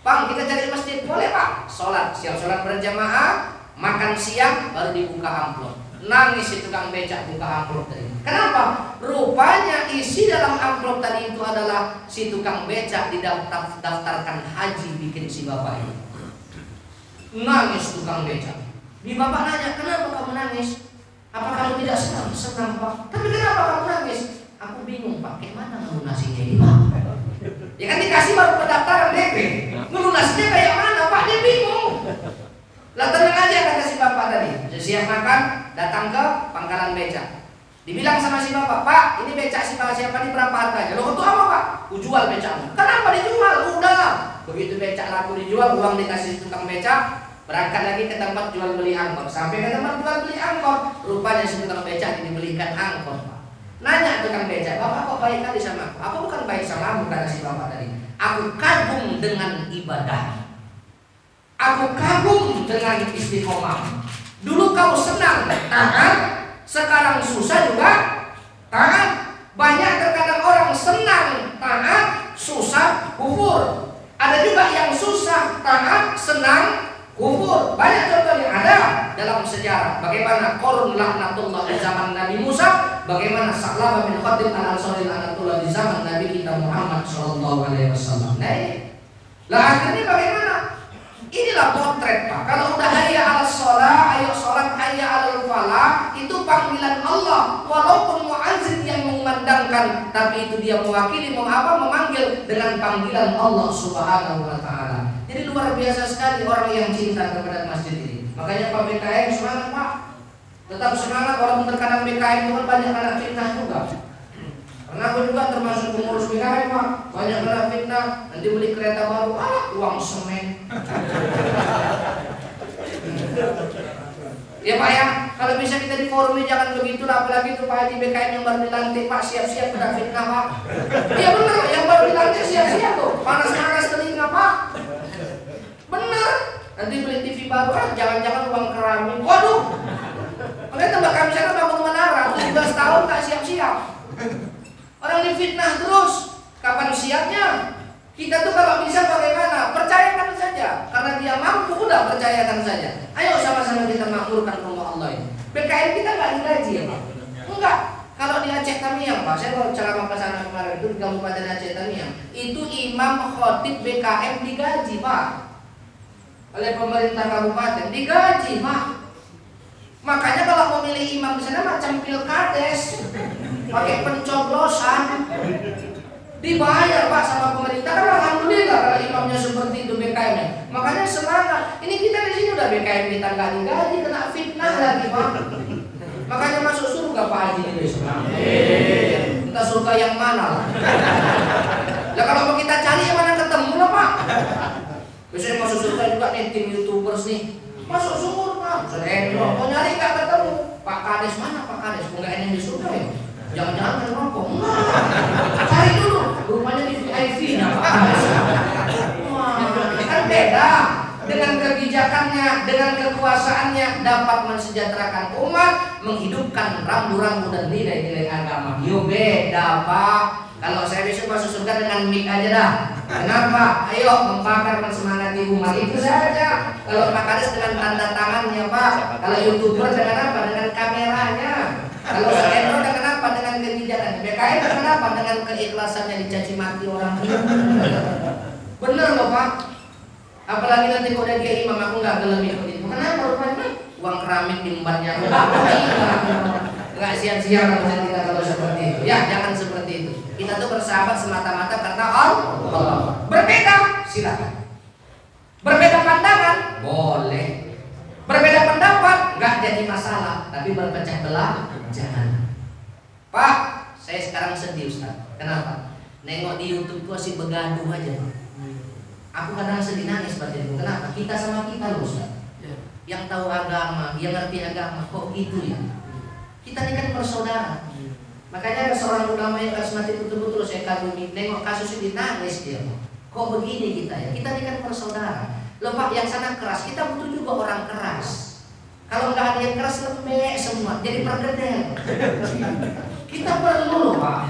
Bang, kita cari masjid, boleh Pak. Sholat, siap sholat berjamaah, makan siang, baru dibuka amplop. Nangis si tukang becak buka amplop tadi. Kenapa? Rupanya isi dalam amplop tadi itu adalah si tukang becak didaftarkan haji bikin si bapak ini. Nangis tukang becak. Di bapak nanya, kenapa kamu nangis? Apa kamu tidak senang? Senang Pak. Tapi kenapa kamu nangis? Aku bingung Pak, gimana melunasinya ini Pak? Ya kan dikasih baru pendaftaran DP, melunasinya kayak mana Pak? Dia bingung. Lah tenang aja kata si bapak tadi. Siap makan, datang ke pangkalan becak. Dibilang sama si bapak, Pak, ini becak si Pak siapa ini berapa harganya? Loh, untuk apa Pak? Ku jual becakmu. Kenapa dijual? Udah. Begitu becak laku dijual, uang dikasih tukang becak, berangkat lagi ke tempat jual beli angkot. Sampai ke tempat jual beli angkot, rupanya si tukang becak dibelikan angkot Pak. Nanya tukang becak, Bapak kok baik kali sama aku? Aku bukan baik sama kamu, kata si bapak tadi. Aku kagum dengan ibadah. Aku kagum dengan istiqomah. Dulu kau senang taat, sekarang susah juga taat. Banyak terkadang orang senang taat, susah kufur. Ada juga yang susah taat, senang kufur. Banyak contoh yang ada dalam sejarah. Bagaimana Qarun laknatullah di zaman Nabi Musa, bagaimana Sa'labah bin Khatib al-Ansari laknatullah di zaman Nabi kita Muhammad sallallahu alaihi wasallam. Nah ini. Lah akhirnya bagaimana? Inilah potret Pak. Kalau udah hayya 'alas shalah, ayo salat, hayya 'alal falah, itu panggilan Allah. Walaupun muazzin yang mengumandangkan, tapi itu dia mewakili memanggil dengan panggilan Allah Subhanahu wa taala. Jadi luar biasa sekali orang yang cinta kepada masjid ini. Makanya Pak BKM semangat Pak. Tetap semangat walaupun terkadang BKM itu kan banyak anak fitnah juga. Karena aku juga termasuk pengurus BKM Pak. Banyak anak fitnah, nanti beli kereta baru, uang semen. Ya Pak ya, kalau bisa kita di forum ini jangan begitu lah. Apalagi itu Pak Haji BKM yang baru dilantik Pak, siap-siap kena fitnah Pak. Iya benar, yang baru dilantik siap-siap tuh. Panas-panas telinga Pak. Benar, nanti beli TV baru, jangan-jangan uang keramik. Waduh, makanya tempat kami sana bangun menara 17 tahun tak siap-siap. Orang difitnah terus, kapan siapnya? Kita tuh kalau bisa bagaimana? Percayakan saja, karena dia mampu, udah percayakan saja. Ayo sama-sama kita makmurkan rumah Allah ini. BKM kita nggak digaji ya Pak? Enggak. Kalau di Aceh Tamiang Pak, saya baru ceramah ke sana kemarin itu di Kabupaten Aceh Tamiang. Itu imam khotib BKM digaji Pak, oleh pemerintah kabupaten, digaji Pak. Makanya kalau mau milih imam di sana macam pilkades, pakai pencoblosan, dibayar Pak sama pemerintah. Kan alhamdulillah kalau imamnya seperti itu BKM-nya. Makanya semangat. Ini kita di sini udah BKM kita nggak digaji, kena fitnah lagi Pak. Makanya masuk surga Pak Haji ini besok. Entah surga yang mana lah. Nah kalau mau kita cari yang mana ketemu lah Pak. Biasanya masuk surga juga nih tim YouTubers nih. Masuk surga, sedang mau nyari nggak ketemu. Pak Kades mana Pak Kades? Enggak enak di surga ya? Jangan-jangan kan rokok? Enggak. Cari dulu. Rumahnya di VIP nya Pak Kades. Wah, kan beda. Dengan kebijakannya, dengan kekuasaannya dapat mensejahterakan umat, menghidupkan rambu-rambu dan nilai-nilai agama. Yo beda Pak. Kalau saya besok masuk surga dengan mic aja dah. Kenapa? Ayo membakar mensemangati umat itu saja. Kalau Pak Kades dengan tanda tangannya Pak. Kalau YouTuber dengan apa? Dengan kameranya. Kalau Endro dengan apa? Dengan kebijakan. BKM dengan apa? Dengan keikhlasannya dicaci maki orang. Bener loh Pak. Apalagi nanti kalau dia imam, aku nggak gelem ikut itu. Kenapa rupanya? Uang keramik di embarnya. Nggak sia-sia kalau kita kalau seperti itu. Ya jangan seperti itu. Kita tuh bersahabat semata-mata karena Allah. Berbeda, silakan. Berbeda pandangan, boleh. Berbeda pendapat, nggak jadi masalah. Tapi berpecah belah, jangan. Pak, saya sekarang sedih Ustaz. Kenapa? Nengok di YouTube tuh masih begaduh aja Pak. Aku kadang sedih nangis seperti itu. Kenapa? Kita sama kita loh Ustaz. Yang tahu agama, yang ngerti agama, kok gitu ya? Kita ini kan bersaudara. Makanya ada seorang ulama yang karismatik betul-betul saya kagumi. Nengok kasus ini nangis dia. Kok begini kita ya? Kita ini kan bersaudara. Loh Pak, yang sana keras, kita butuh juga orang keras. Kalau nggak ada yang keras lembek semua, jadi pergedel. Kita perlu loh Pak.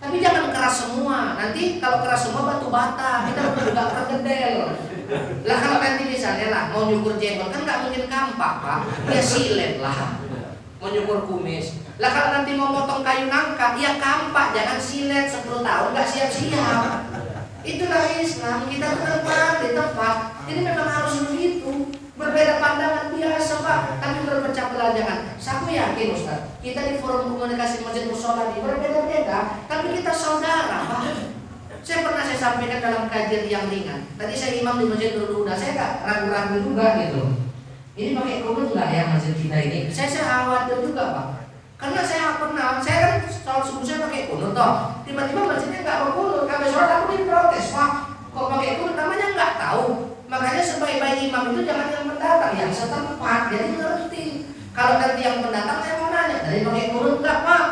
Kan Tapi jangan keras semua. Nanti kalau keras semua batu bata, kita juga pergedel. Lah kalau nanti misalnya lah mau nyukur jenggot kan nggak mungkin kampak Pak, ya silet lah. Mau nyukur kumis. Lah kalau nanti mau potong kayu nangka, ya kampak, jangan silet 10 tahun nggak siap-siap. Itulah Islam, kita tepat di tempat. Ini memang harus begitu. Berbeda pandangan biasa Pak, tapi berpecah belah jangan. Saya yakin Ustaz, kita di forum komunikasi Masjid Mushola ini berbeda-beda, tapi kita saudara Pak. Saya sampaikan dalam kajian yang ringan. Tadi saya imam di Masjid Nurul Huda, saya nggak ragu-ragu juga gitu. Ini pakai kunut nggak ya masjid kita ini? Saya khawatir juga Pak, karena saya pernah, saya kan sholat subuh saya pakai kunut toh. Tiba-tiba masjidnya nggak berkunut, kami sholat aku diprotes Pak. Kok pakai kunut? Namanya nggak tahu. Makanya sebaik-baik imam itu jangan yang pendatang, yang setempat, jadi ngerti. Kalau nanti yang pendatang saya mau nanya, dari pakai kunut nggak Pak?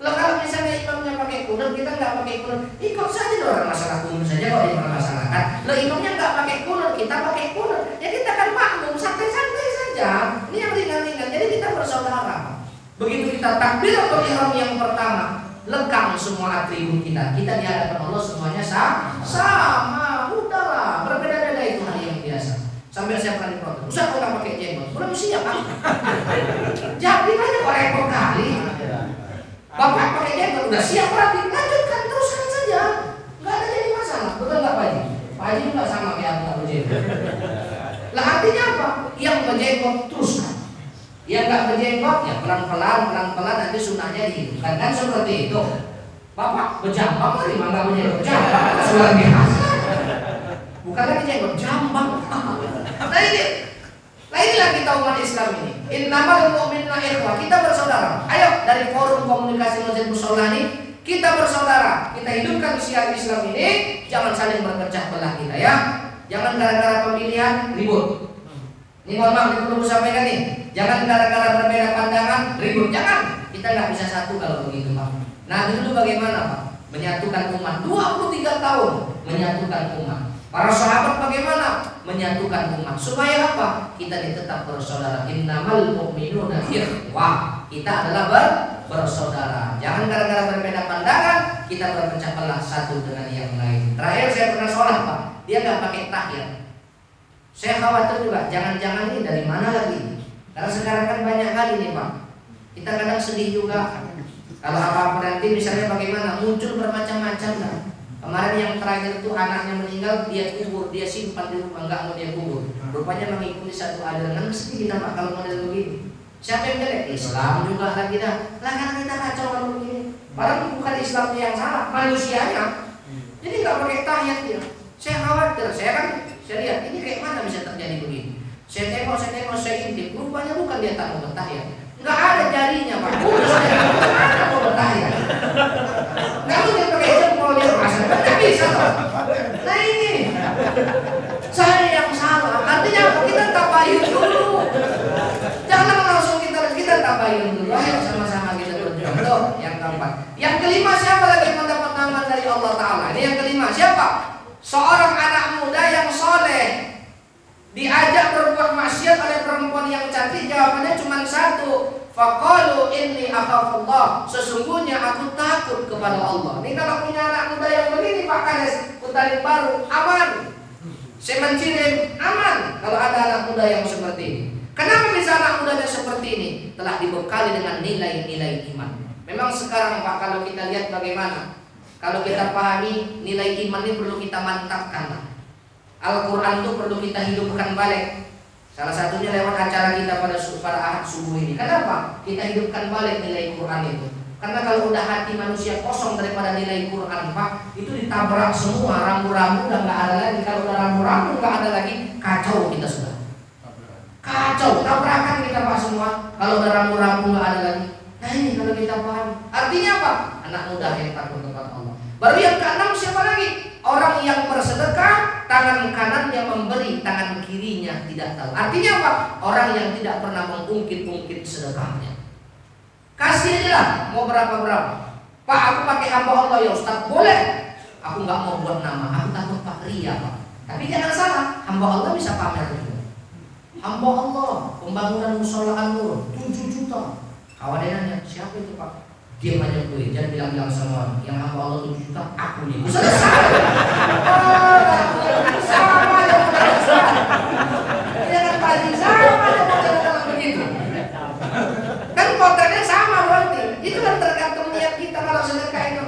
Lah kalau misalnya imamnya pakai kunut, kita nggak pakai kunut, ikut saja orang masalah kunut saja kalau dipermasalahkan. Lah imamnya nggak pakai kunut, kita pakai kunut, ya kita kan makmum, santai-santai saja. Ini yang ringan-ringan, jadi kita bersaudara. Begitu kita takbiratul ihram yang pertama, lengkap semua atribut kita. Kita di hadapan Allah semuanya sama, udahlah, berbeda-beda itu hal yang biasa. Sampai saya pernah diprotes, Ustaz kok nggak pakai jenggot? Belum siap Pak. Jadi banyak orang repot kali. Bapak pakai jenggot udah siap berarti lanjutkan teruskan saja, nggak ada jadi masalah, betul nggak Pak Haji? Pak Haji juga sama kayak aku berjenggot. Lah artinya apa? Yang berjenggot teruskan. Yang nggak berjenggot ya pelan-pelan nanti sunnahnya dihidupkan kan seperti itu. Bapak berjambang dari mana berjenggot? Jambang luar biasa. Bukan lagi jenggot, jambang. Nah inilah kita umat Islam ini. Innamal mu'minuna ikhwah, kita bersaudara. Ayo dari forum komunikasi Masjid Mushola ini kita bersaudara. Kita hidupkan syiar Islam ini, jangan saling berpecah belah kita ya. Jangan gara-gara pemilihan ribut. Ini mohon maaf, ini perlu sampaikan nih. Jangan gara-gara berbeda pandangan ribut. Jangan. Kita nggak bisa satu kalau begitu Pak. Nah dulu bagaimana Pak? Menyatukan umat 23 tahun menyatukan umat. Para sahabat bagaimana? Menyatukan umat. Supaya apa? Kita tetap bersaudara. Innamal mu'minuna ikhwah. Kita adalah bersaudara. Jangan gara-gara berbeda pandangan kita berpecah belah satu dengan yang lain. Terakhir saya pernah sholat Pak, dia nggak pakai tahiyat. Saya khawatir juga, jangan-jangan ini dari mana lagi? Karena sekarang kan banyak kali nih Pak. Kita kadang sedih juga. Kalau apa-apa nanti misalnya bagaimana? Muncul bermacam-macam lah. Kemarin yang terakhir itu anaknya meninggal, dia kubur, dia simpan di rumah, enggak mau dia kubur. Rupanya mengikuti satu aliran. Sedih kita Pak kalau model begini. Siapa yang jelek? Islam juga lagi dah. Lah kan kita kacau kalau begini. Padahal bukan Islamnya yang salah, manusianya. Jadi nggak pakai tahiyat dia. Saya khawatir, saya lihat ini kayak mana bisa terjadi begini. Saya tengok, saya intip. Rupanya bukan dia tak mau bertahiyat. Nggak ada jarinya Pak. Nggak ada mau bertahiyat. Nggak mungkin pakai jempol dia pasang. Nggak bisa Pak. Nah ini saya yang salah. Artinya kita tabayun dulu. Jangan langsung kita tabayun dulu. Ayo sama-sama kita berjuang. Tuh yang keempat. Yang kelima siapa lagi mendapat nama dari Allah Ta'ala? Ini yang kelima siapa? Seorang anak muda yang soleh diajak berbuat maksiat oleh perempuan yang cantik, jawabannya cuma satu. Faqalu inni akhafullah. Sesungguhnya aku takut kepada Allah. Ini kalau punya anak muda yang begini Pak Kades, Putaling Baru aman. Semencirim aman kalau ada anak muda yang seperti ini. Kenapa bisa anak mudanya seperti ini? Telah dibekali dengan nilai-nilai iman. Memang sekarang Pak kalau kita lihat bagaimana, kalau kita pahami nilai iman ini perlu kita mantapkan. Al-Quran itu perlu kita hidupkan balik. Salah satunya lewat acara kita pada Ahad subuh ini. Kenapa? Kita hidupkan balik nilai Quran itu. Karena kalau udah hati manusia kosong daripada nilai Quran Pak, itu ditabrak semua, rambu-rambu udah nggak ada lagi. Kalau udah rambu-rambu nggak ada lagi, kacau kita sudah. Kacau, tabrakan kita Pak semua. Kalau udah rambu-rambu nggak ada lagi. Nah ini kalau kita paham. Artinya apa? Anak muda yang takut kepada Allah. Baru yang keenam siapa lagi? Orang yang bersedekah, tangan kanannya memberi, tangan kirinya tidak tahu. Artinya apa? Orang yang tidak pernah mengungkit-ungkit sedekahnya. Kasih aja lah, mau berapa-berapa. Pak, aku pakai hamba Allah ya Ustaz, boleh. Aku nggak mau buat nama, aku takut Pak ria Pak. Tapi jangan salah, hamba Allah bisa pamer juga. Hamba Allah, pembangunan musola An-Nur 7 juta. Kawanannya siapa itu Pak? Dia banyak duit, jangan bilang-bilang sama orang yang hamba Allah 7 juta, aku nih. Selesai. Sama aja selesai. Jangan balik sama aja model begitu. Kan potretnya sama berarti. Itu kan tergantung niat kita kalau sedekah itu.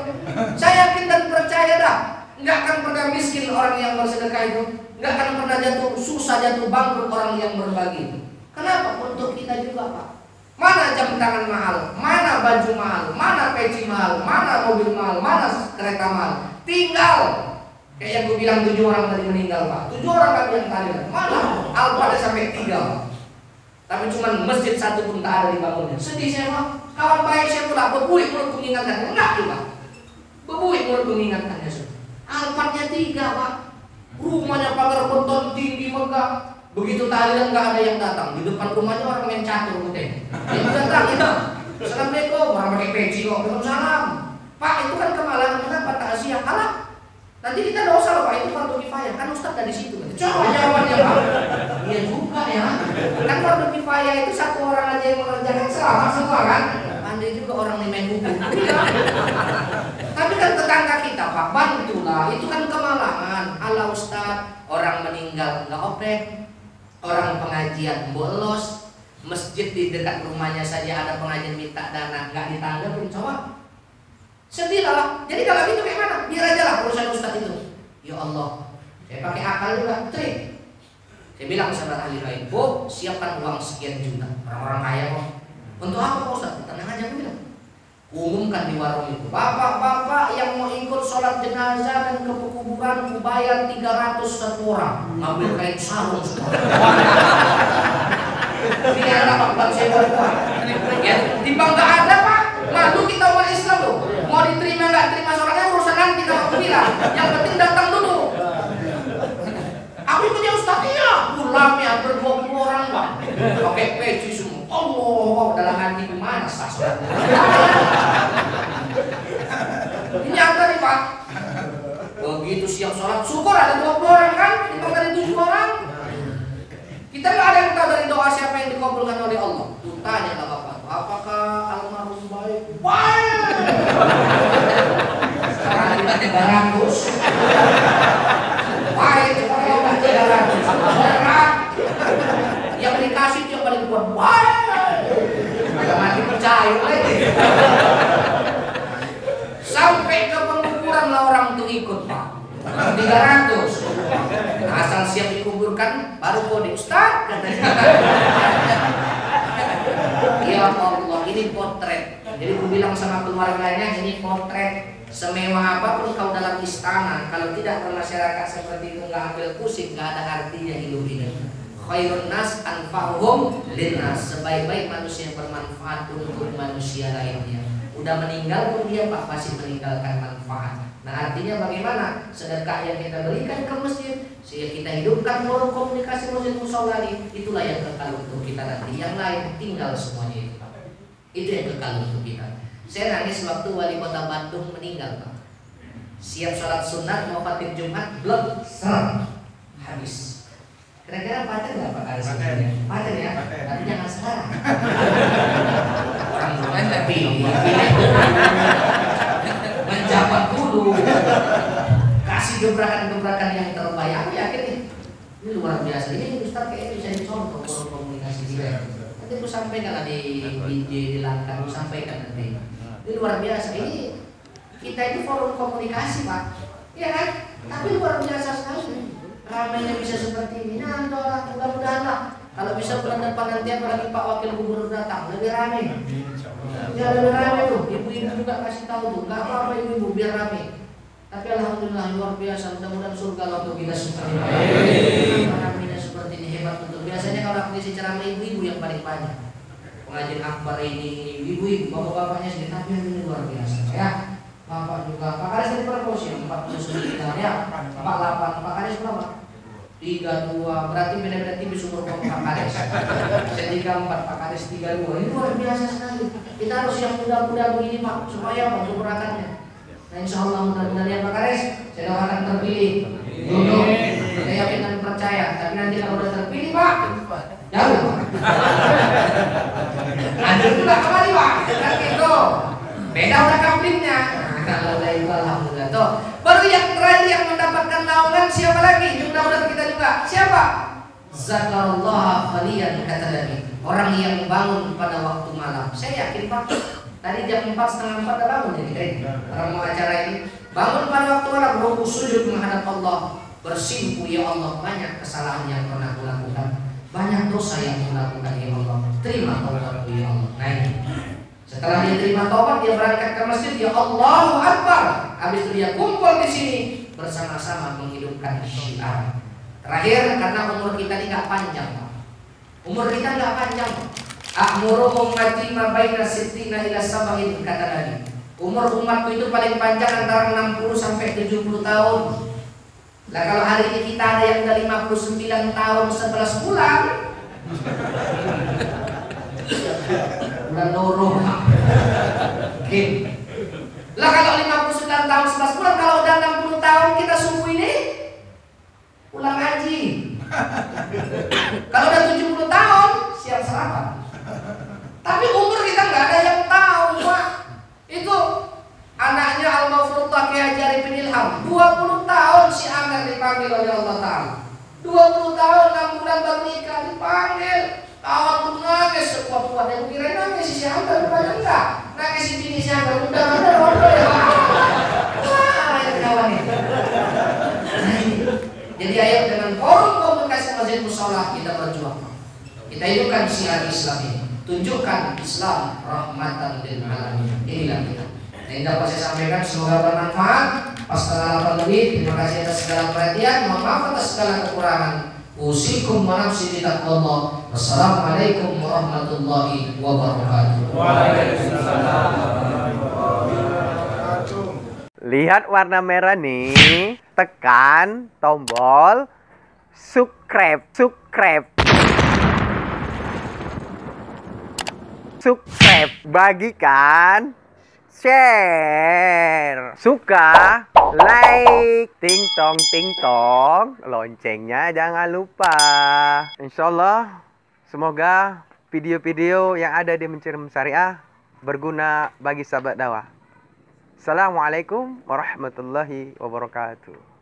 Saya yakin dan percaya dah, nggak akan pernah miskin orang yang bersedekah itu, nggak akan pernah susah jatuh bangkrut orang yang berbagi. Kenapa? Untuk kita juga, Pak. Mana jam tangan mahal, mana baju mahal, mana peci mahal, mana mobil mahal, mana kereta mahal. Tinggal kayak yang gue bilang 7 orang tadi meninggal, Pak. 7 orang kami yang tadi, mana Al-Fatihah sampai 3, Pak. Tapi cuma masjid satu pun tak ada dibangunnya. Sedih saya, Pak. Kawan baik saya pula bebuik menurut mengingatkan. Enggak, Pak. Bebuik menurut mengingatkannya. Al-Fatihah 3, Pak. Rumahnya pagar beton tinggi megah. Begitu tahlilan nggak ada yang datang, di depan rumahnya orang main catur putih. Yang datang itu, assalamualaikum, orang pakai peci kok, waalaikumsalam. Pak itu kan kemalangan, kenapa takziah? Kalah. Nanti kita dosa loh Pak, itu fardu kifayah. Kan Ustaz dari situ. Coba jawabannya Pak. Iya juga ya. Kan fardu kifayah itu 1 orang aja yang mengerjakan, selamat semua kan. Pandai juga orang yang main hukum. Tapi kan tetangga kita Pak, bantulah. Itu kan kemalangan. Ala Ustaz, orang meninggal nggak opek. Orang pengajian bolos, masjid di dekat rumahnya saja ada pengajian minta dana, nggak ditanggapin, coba. Sedih lah. Jadi kalau gitu kayak mana? Biar aja lah urusan Ustaz itu. Ya Allah, saya pakai akal juga, trik. Saya bilang sama ahli lain, Bu, siapkan uang sekian juta. Orang-orang kaya kok. Untuk apa Pak Ustaz? Tenang aja aku bilang. Umumkan di warung itu, bapak-bapak yang mau ikut sholat jenazah dan ke kuburan, ku bayar 300 1 orang. Ngambil kain sarung semua. Biar dapat buat saya berbuat. Ya, timbang nggak ada Pak, malu kita umat Islam loh. Mau diterima nggak terima sholatnya urusan nanti kalau aku bilang. Yang penting datang dulu. Aku ikutnya Ustaz, iya. Pulamnya ber-20 orang Pak. Pakai peci semua. Allah, dalam hati gimana sholat? Ini apa nih Pak? Begitu siap sholat, syukur ada 20 orang kan? Itu dari 7 orang. Kita nggak ada yang tahu dari doa siapa yang dikabulkan oleh Allah. Tuh tanya ke Bapak, apakah almarhum baik? Baik. Sekarang kita 300. Baik, kalau 300. Berat. Yang dikasih itu yang paling kuat. Baik. Nggak mati percaya lagi. Sampai ke penguburan lah orang itu ikut Pak. 300. Asal siap dikuburkan baru kode Ustaz katanya. Ya Allah, ini potret. Jadi aku bilang sama keluarganya, ini potret. Semewah apapun kau dalam istana, kalau tidak bermasyarakat seperti itu nggak ambil pusing, nggak ada artinya hidup ini. Khairun nas anfa'uhum linnas. Sebaik-baik manusia yang bermanfaat untuk manusia lainnya. Udah meninggal pun dia Pak masih meninggalkan manfaat. Nah artinya bagaimana sedekah yang kita berikan ke masjid sehingga kita hidupkan forum komunikasi masjid mushola ini, itulah yang kekal untuk kita nanti. Yang lain tinggal semuanya itu. Itu yang kekal untuk kita. Saya nangis waktu wali kota Bandung meninggal Pak. Siap sholat sunat mau khatib Jumat belum habis. Kira-kira paten nggak Pak Aris? Paten ya, tapi jangan sekarang. Orang lain tapi menjabat dulu, kasih gebrakan-gebrakan yang terbaik. Aku yakin ini luar biasa. Ini Ustaz kayaknya bisa dicontoh forum komunikasi dia. Nanti aku sampaikan di Langkat, aku sampaikan nanti. Ini luar biasa. Ini kita itu forum komunikasi Pak, ya kan? Tapi luar biasa sekali. Ramainya bisa seperti ini. Nah, orang mudah-mudahan lah. Kalau bisa bulan depan nanti apalagi Pak Wakil Gubernur datang lebih ramai. Ya lebih ramai tuh. Ibu-ibu juga kasih tahu tuh. Gak apa-apa ibu-ibu biar ramai. Tapi alhamdulillah luar biasa. Mudah-mudahan surga untuk kita seperti ini. Ramainya seperti ini hebat untuk. Biasanya kalau aku isi ceramah ibu-ibu yang paling banyak. Pengajian akbar ini ibu-ibu, bapak-bapaknya sedikit. Tapi ini luar biasa ya. Bapak juga, Pak Karis tadi berapa usia? 49 ya, 48, Pak Karis berapa? 32, berarti beda-beda tipis umur Pak Karis. Saya 34, Pak Karis 32. Ini luar biasa sekali. Kita harus yang muda-muda begini Pak, supaya Pak gerakannya. Nah insya Allah mudah-mudahan ya Pak Karis, saya doakan terpilih. Duduk, saya yakin dan percaya. Tapi nanti kalau udah terpilih Pak, jauh. Lanjut juga kembali Pak, kan gitu. Beda udah kaplingnya. Kalau itu alhamdulillah. Tuh. Baru yang terakhir yang mendapatkan naungan siapa lagi? Mudah-mudahan kita juga. Siapa? Zakarullah khaliyan, kata Nabi. Orang yang bangun pada waktu malam. Saya yakin Pak. Tadi jam 4:30 udah bangun jadi orang mau acara ini. Bangun pada waktu malam, rukuk sujud menghadap Allah. Bersimpu ya Allah, banyak kesalahan yang pernah kulakukan. Banyak dosa yang kulakukan ya Allah. Terima taubatku ya Allah. Nah ini. Setelah dia terima taubat, dia berangkat ke masjid, ya Allahu Akbar. Habis itu dia kumpul di sini bersama-sama menghidupkan syiar. Terakhir, karena umur kita ini nggak panjang, Pak. Umur kita nggak panjang. Akmuru ummati ma baina sittina ila sab'in, kata Nabi. Umur umatku itu paling panjang antara 60 sampai 70 tahun. Lah kalau hari ini kita ada yang udah 59 tahun 11 bulan. Bulan Nurul. Oke. Lah kalau 59 tahun 11 bulan, kalau udah 60 tahun kita subuh ini pulang haji. Kalau udah 70 tahun siap sarapan. Tapi umur kita nggak ada yang tahu, Pak. Itu anaknya Al-Mafruḍah Kiai Haji Arifin Ilham, 20 tahun si Amir dipanggil oleh Allah Ta'ala. 20 tahun 6 bulan baru nikah dipanggil. Kawan pun nangis sekuat-kuat. Yang kira nangis si Amir, rupanya enggak. Nangis si bini si Amir, udah ada rondo ya. Wah, yang kawan itu. Jadi ayo dengan forum komunikasi masjid musholah kita berjuang. Kita hidupkan syiar Islam ini. Tunjukkan Islam rahmatan lil alamin. Inilah kita. Yang dapat saya sampaikan semoga bermanfaat. Pas lebih, terima kasih atas segala perhatian. Mohon maaf atas segala kekurangan. Usikum wa nafsi bitaqwallah. Wassalamualaikum warahmatullahi wabarakatuh. Waalaikumsalam warahmatullahi wabarakatuh. Lihat warna merah nih, tekan tombol subscribe. Bagikan, share, suka, like, ting tong, loncengnya jangan lupa. Insyaallah, semoga video-video yang ada di Mencium Syariah berguna bagi sahabat dakwah. Assalamualaikum warahmatullahi wabarakatuh.